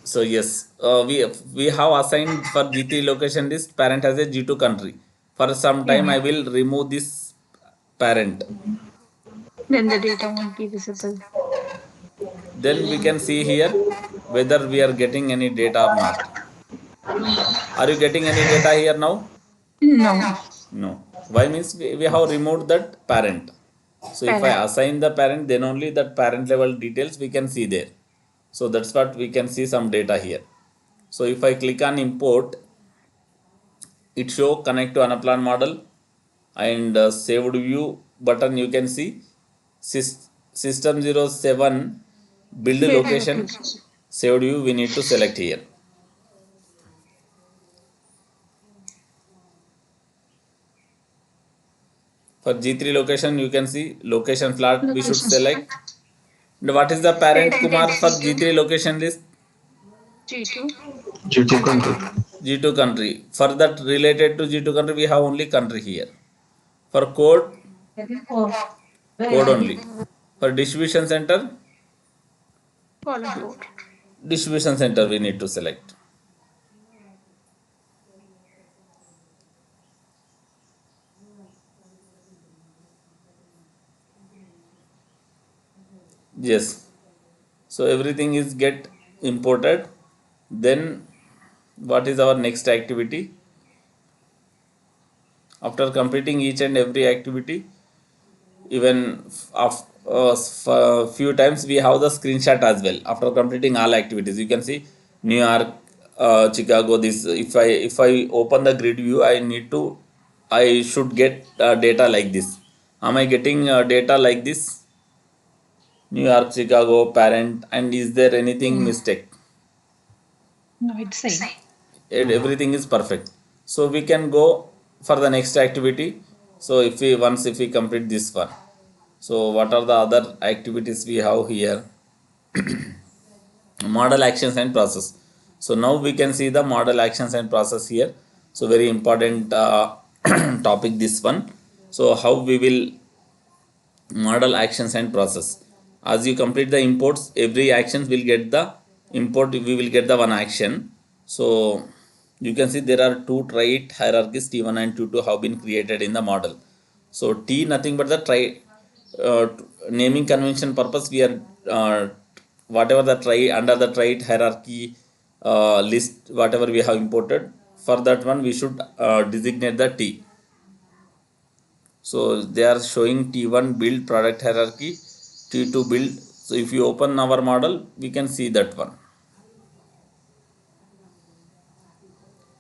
So yes, we have assigned for G3 location list parent as a G2 country. For some time I will remove this parent. Then the data won't be visible. Then we can see here whether we are getting any data or not. Are you getting any data here now? No. No. Why means we have removed that parent. So if I assign the parent, then only that parent level details we can see there. So that's what we can see some data here. So if I click on import, it show connect to Anaplan model and saved view button. You can see system 07 build location saved view we need to select here. For G3 location, you can see location flat we should select. And what is the parent Kumar for G3 location list? G2. G2 country. G2 country. For that related to G2 country, we have only country here. For code, code only. For distribution center, Column code. distribution center we need to select. Yes. So everything is get imported. Then what is our next activity? After completing each and every activity, even of few times we have the screenshot as well. After completing all activities, you can see New York, Chicago. This if I open the grid view, I should get data like this. Am I getting data like this? New York, Chicago, parent, and is there anything mistake? No, it's same. Everything is perfect. So we can go for the next activity. So if we complete this one, so what are the other activities we have here? Model actions and process. So now we can see the model actions and process here. So very important topic this one. So how we will model actions and process. As you complete the imports, every actions will get the import, we will get the one action. So you can see there are two trait hierarchies T1 and T2 have been created in the model. So T nothing but the try naming convention purpose, we are whatever the try under the trait hierarchy list, whatever we have imported, for that one we should designate the T. So they are showing T1 build product hierarchy, T2 build. So if you open our model, we can see that one.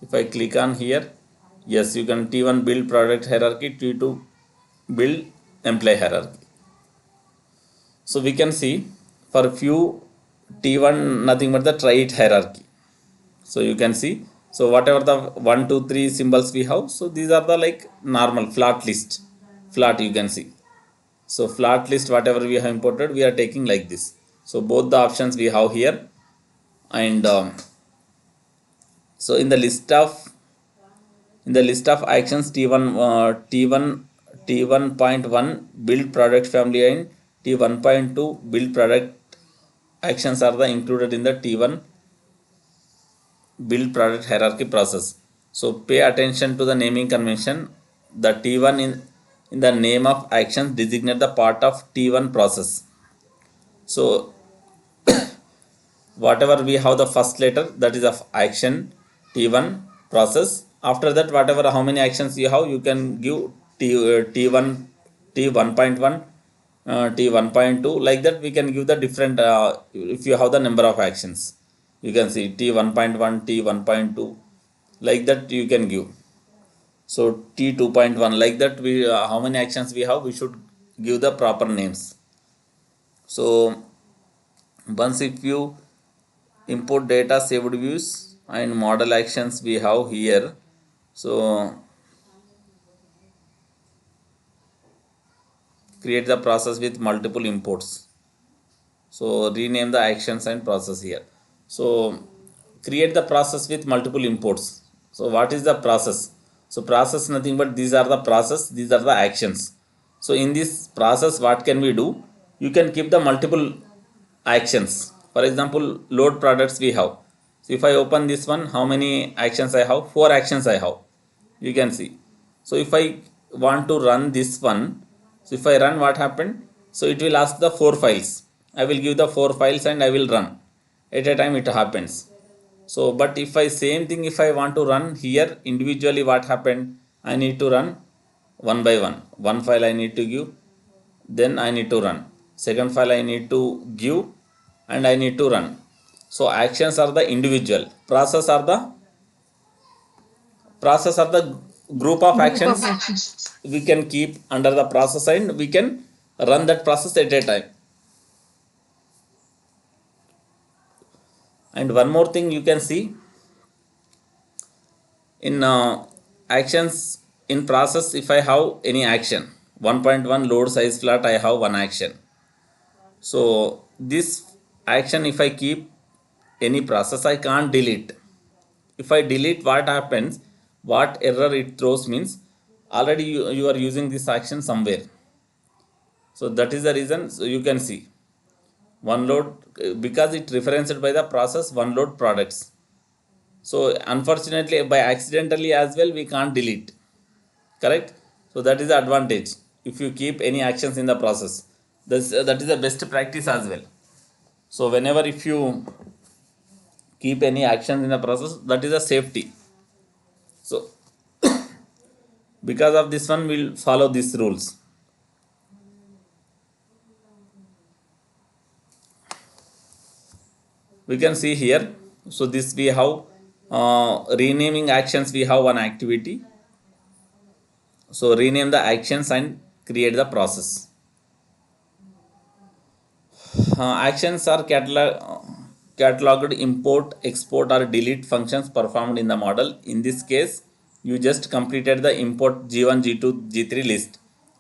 If I click on here, yes, you can T1 build product hierarchy, T2 build employee hierarchy. So we can see for few T1 nothing but the try it hierarchy. So you can see, so whatever the 1 2 3 symbols we have, so these are the like normal flat list, flat you can see. So flat list whatever we have imported we are taking like this. So both the options we have here. And so in the list of actions T1 T1.1 build product family and T1.2 build product actions are the included in the T1 build product hierarchy process. So pay attention to the naming convention. The T1 in the name of actions designate the part of T1 process. So whatever we have the first letter that is of action T1 process. After that whatever how many actions you have you can give T1 T1.1 T1.2 like that we can give the different if you have the number of actions you can see T1.1 T1.2 like that you can give. So T2.1 like that we how many actions we have we should give the proper names. So once if you import data saved views and model actions we have here. So create the process with multiple imports. So rename the actions and process here. So create the process with multiple imports. So what is the process? So process nothing but these are the process, these are the actions. So in this process what can we do? You can keep the multiple actions. For example load products we have. So if I open this one, how many actions I have? 4 actions I have, you can see. So if I want to run this one, so if I run what happened? So it will ask the 4 files. I will give the 4 files and I will run at a time it happens. So but if I same thing if I want to run here individually what happened? I need to run one by one file I need to give, then I need to run second file I need to give and I need to run. So actions are the individual, process are the group of actions we can keep under the process and we can run that process at a time. And one more thing you can see in actions in process, if I have any action 1.1 load size flat I have one action. So this action if I keep any process I can't delete. If I delete what happens, what error it throws means already you are using this action somewhere. So that is the reason. So you can see one load because it referenced by the process one load products. So unfortunately by accidentally as well we can't delete, correct? So that is the advantage if you keep any actions in the process. That is the best practice as well. So whenever if you keep any actions in the process, that is a safety. So because of this one we'll follow these rules. We can see here. So this we have renaming actions we have one activity. So rename the actions and create the process. Actions are cataloged import, export or delete functions performed in the model. In this case, you just completed the import G1, G2, G3 list.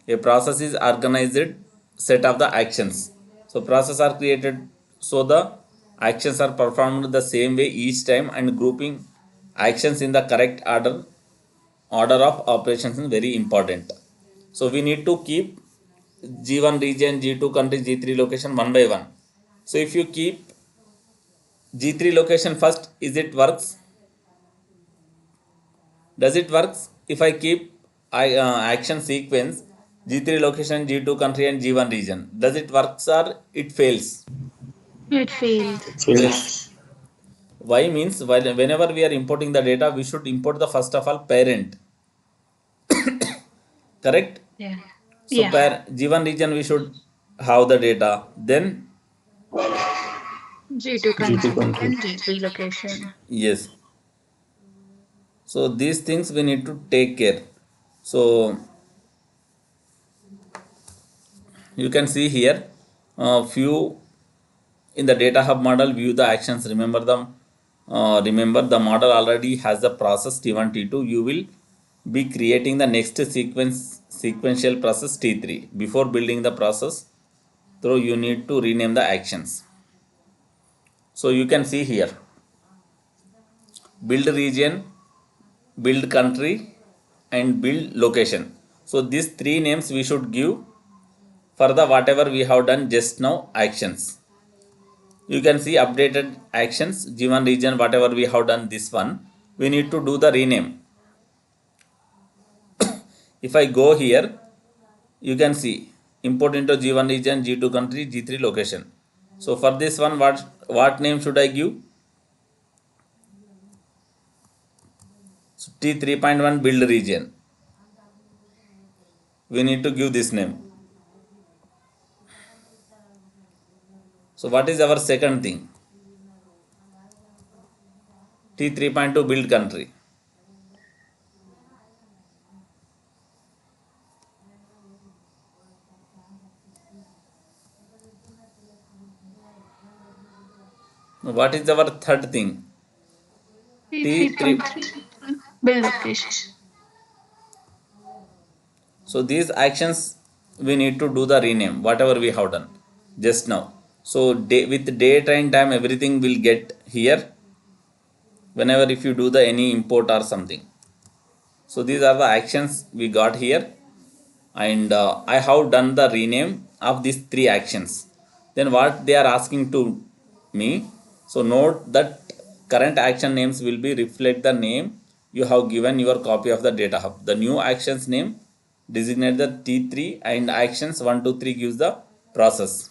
A process is organized set of the actions. So process are created so the actions are performed the same way each time and grouping actions in the correct order of operations is very important. So we need to keep G1 region, G2 country, G3 location one by one. So if you keep G3 location first, is it works? Does it works? If I keep action sequence G3 location, G2 country and G1 region, does it works or it fails? It fails. Fails. Why means whenever we are importing the data, we should import the first of all parent. Correct? Yeah. So Yeah. G1 region we should have the data. Then G2 G2 country country. and G3 location. yes. So these things we need to take care. So you can see here few in the data hub model view the actions. Remember the model already has the process T1 T2. You will be creating the next sequential process T3 before building the process. So you need to rename the actions. So you can see here build region, build country and build location. So these three names we should give for the whatever we have done just now actions. You can see updated actions G1 region whatever we have done this one we need to do the rename. If I go here you can see import into G1 region, G2 country, G3 location. So for this one what name should I give? So T3.1 build region. We need to give this name. So what is our second thing? T3.2 build country. What is our third thing? T3. Build location. So these actions we need to do the rename whatever we have done just now. So with date and time everything will get here whenever if you do the any import or something. So these are the actions we got here and I have done the rename of these three actions. Then what they are asking to me, so note that current action names will be reflect the name you have given your copy of the data hub. The new actions name designate the T3 and actions 1 2 3 gives the process.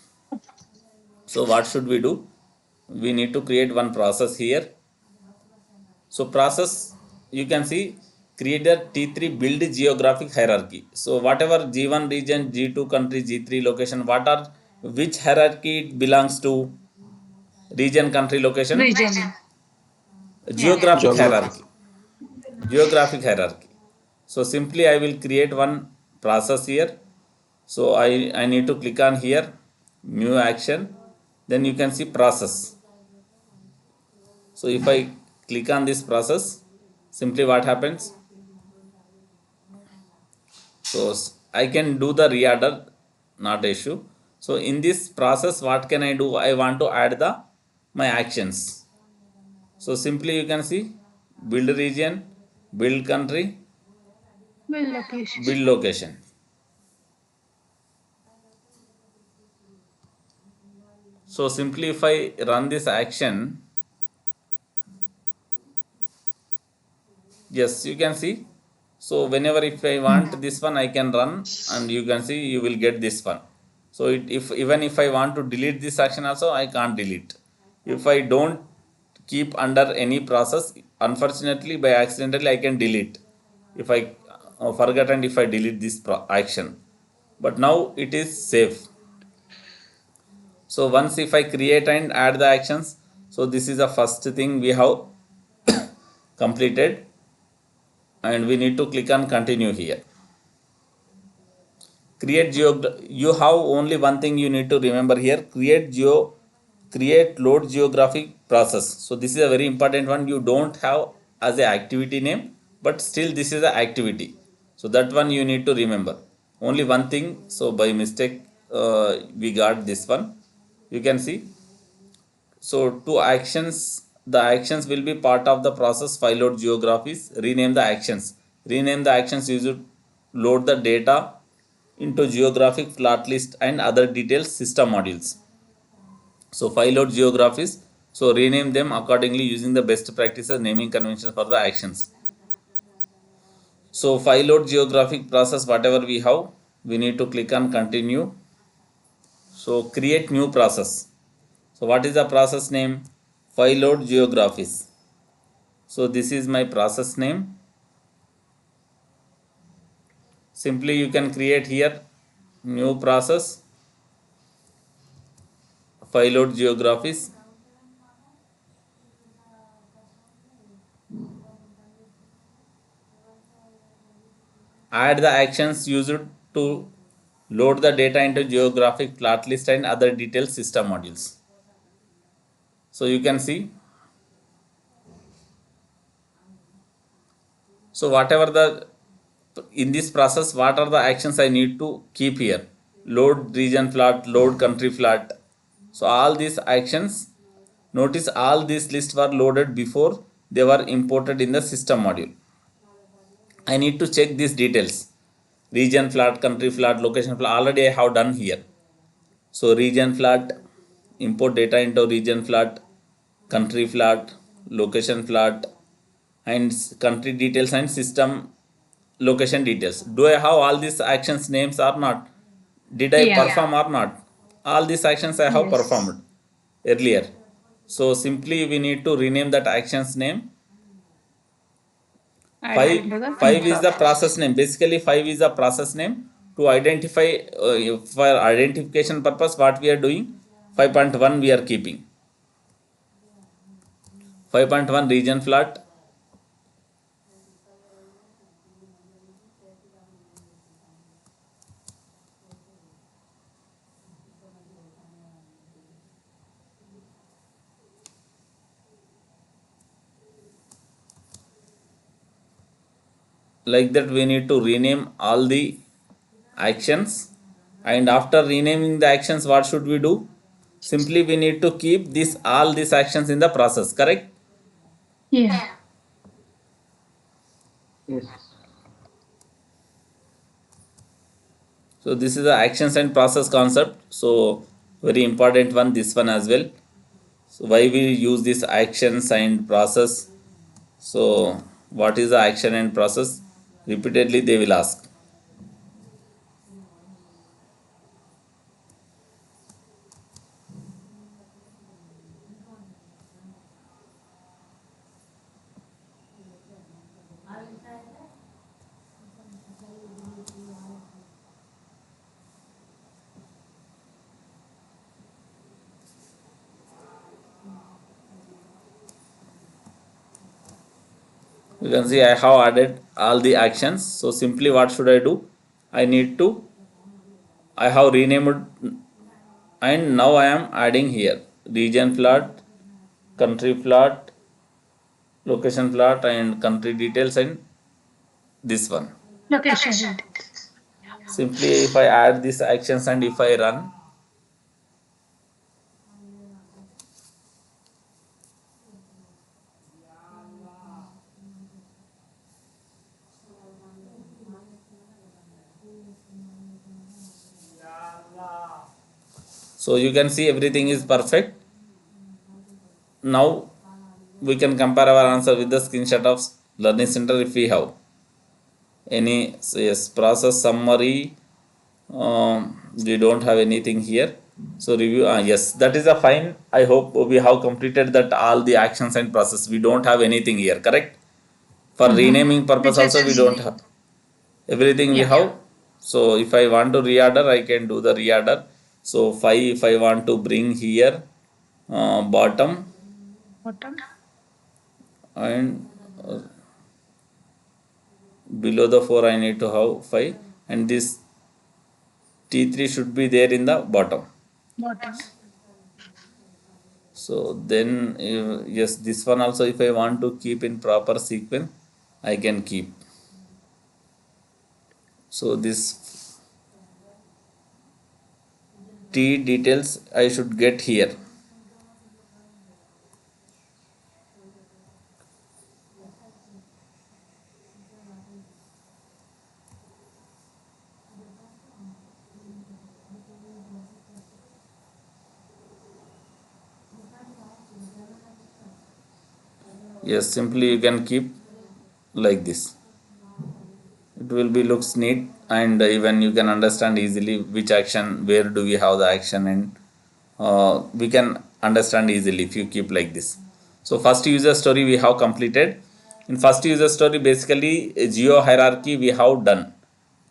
So what should we do? We need to create one process here. So process you can see create a T3 build geographic hierarchy. So whatever G1 region, G2 country, G3 location, what are which hierarchy it belongs to? Region, country, location, Region. Yeah. geographic Geography. hierarchy. Geographic hierarchy. So simply I will create one process here. So I need to click on here, new action. Then you can see process. So if I click on this process, simply what happens? So I can do the reorder, not issue. So in this process, what can I do? I want to add the my actions. So simply you can see build region, build country, Build location. build location. So simply if I run this action, yes, you can see. So whenever if I want this one I can run and you can see you will get this one. So if even if I want to delete this action also I can't delete. If I don't keep under any process, unfortunately by accidentally I can delete if I forget and if I delete this action. But now it is safe. So once if I create and add the actions, so this is the first thing we have completed and we need to click on continue here. Create you have only one thing you need to remember here, create load geographic process. So this is a very important one. You don't have as a activity name but still this is a activity, so that one you need to remember only one thing. So by mistake we got this one, you can see. So two actions, the actions will be part of the process file load geographies. Rename the actions. Rename the actions used to load the data into geographic flat list and other details system modules. So file load geographies. So rename them accordingly using the best practices naming convention for the actions. So file load geographic process whatever we have, we need to click on continue. So create new process. So what is the process name? file load geographies. So this is my process name. Simply you can create here new process, file load geographies. Add the actions used to load the data into geographic plot list and other detailed system modules. So you can see. So whatever the in this process, what are the actions I need to keep here? Load region plot, load country plot. So all these actions, notice all these lists were loaded before they were imported in the system module. I need to check these details. Region plot, country plot, location plot, already I have done here. So region plot, import data into region plot, country plot, location plot, and country details and system location details. Do I have all these actions names or not? Did I perform or not? All these actions I have performed earlier. So simply we need to rename that actions name. Five is the process name. Basically 5 is the process name. To identify for identification purpose what we are doing, 5.1 we are keeping. 5.1 region plot. Like that we need to rename all the actions, and after renaming the actions what should we do? Simply we need to keep this all these actions in the process, correct? Yeah. Yes. So this is the actions and process concept, so very important one, this one as well. So why we use this actions and process? So what is the action and process? Repeatedly they will ask. You can see I have added all the actions. So simply what should I do? I have renamed, and now I am adding here region plot, country plot, location plot, and country details, and this one. Location. Simply if I add these actions and if I run, so you can see everything is perfect. Now we can compare our answer with the screenshot of learning center if we have any. So yes, process summary, we don't have anything here. So review, yes, that is a fine. I hope we have completed that all the actions and process. We don't have anything here, correct? For renaming purpose also we don't have everything we have. So if I want to reorder, I can do the reorder. So 5 if I want to bring here bottom, and below the 4 I need to have 5, and this T3 should be there in the bottom. So then yes, this one also if I want to keep in proper sequence I can keep. So this T details I should get here. Yes, simply you can keep like this. It will be looks neat, and even you can understand easily which action, where do we have the action, and we can understand easily if you keep like this. So first user story we have completed. In first user story, basically a geo hierarchy we have done.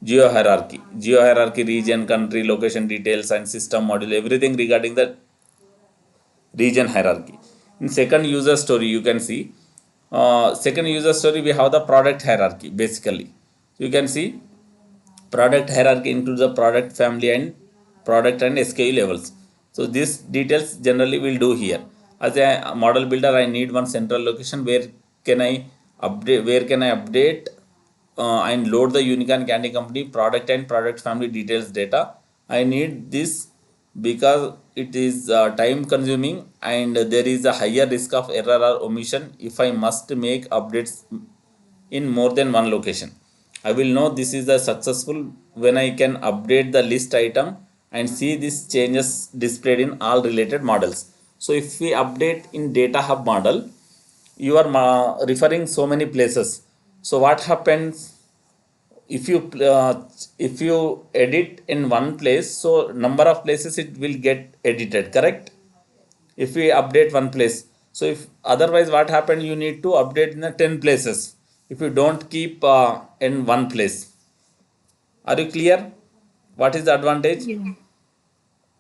Geo hierarchy, region, country, location details, and system module, everything regarding the region hierarchy. In second user story, you can see second user story we have the product hierarchy. Basically, you can see product hierarchy includes the product family and product and SKU levels. So these details generally will do here. As a model builder, I need one central location where can I update and load the unicorn candy company product and product family details data. I need this because it is time consuming and there is a higher risk of error or omission if I must make updates in more than one location. I will know this is a successful when I can update the list item and see these changes displayed in all related models. So if we update in data hub model, you are referring so many places. So what happens if you edit in one place, so number of places it will get edited, correct? If we update one place, so if otherwise what happened, you need to update in the 10 places if you don't keep in one place. Are you clear what is the advantage? Yeah.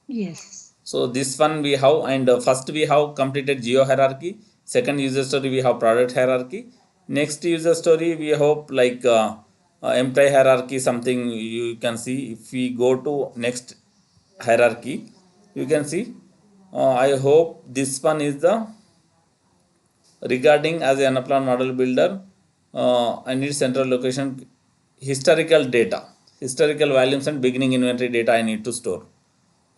Yes. So this one we have, and first we have completed geo hierarchy. Second user story we have product hierarchy. Next user story we hope like employee hierarchy, something you can see. If we go to next hierarchy, you can see I hope this one is the regarding as a Anaplan model builder. I need central location, historical data, historical volumes and beginning inventory data I need to store.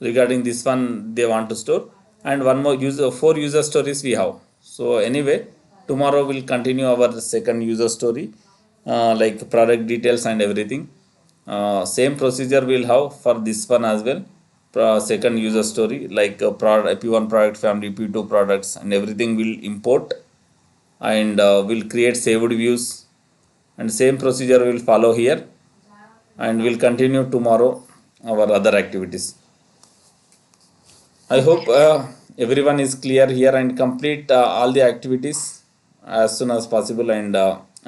Regarding this one, they want to store, and one more user, four user stories we have. So anyway, tomorrow we'll continue our second user story, like product details and everything. Same procedure we'll have for this one as well. Second user story like P1 product family, P2 products, and everything will import and we'll create saved views, and same procedure will follow here, and we'll continue tomorrow our other activities. I hope everyone is clear here and complete all the activities as soon as possible and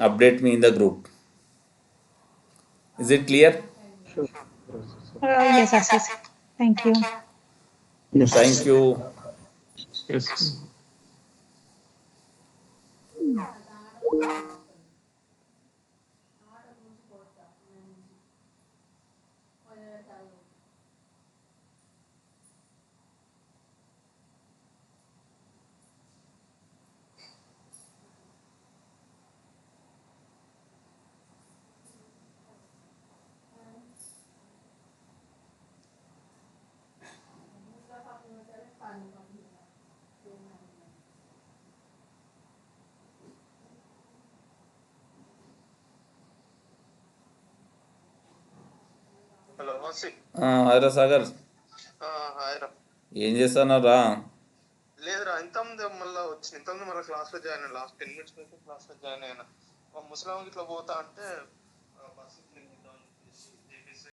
update me in the group. Is it clear? Sure. Sir. Yes, Asis. Thank you. Thank Yes. you. Yes. Hello వసి హైరా Sagar, hi రా. ఏం చేస్తున్నారా? లేదురా, ఇంతకుముందు మళ్ళీ వచ్చిన ఇంతకుముందు మళ్ళీ క్లాస్లో జాయిన్ అయ్యాను. లాస్ట్ 10 minutes క్లాస్లో జాయిన్ అయ్యాను. ముసలాం ఇట్లా పోతా అంటే బస్సు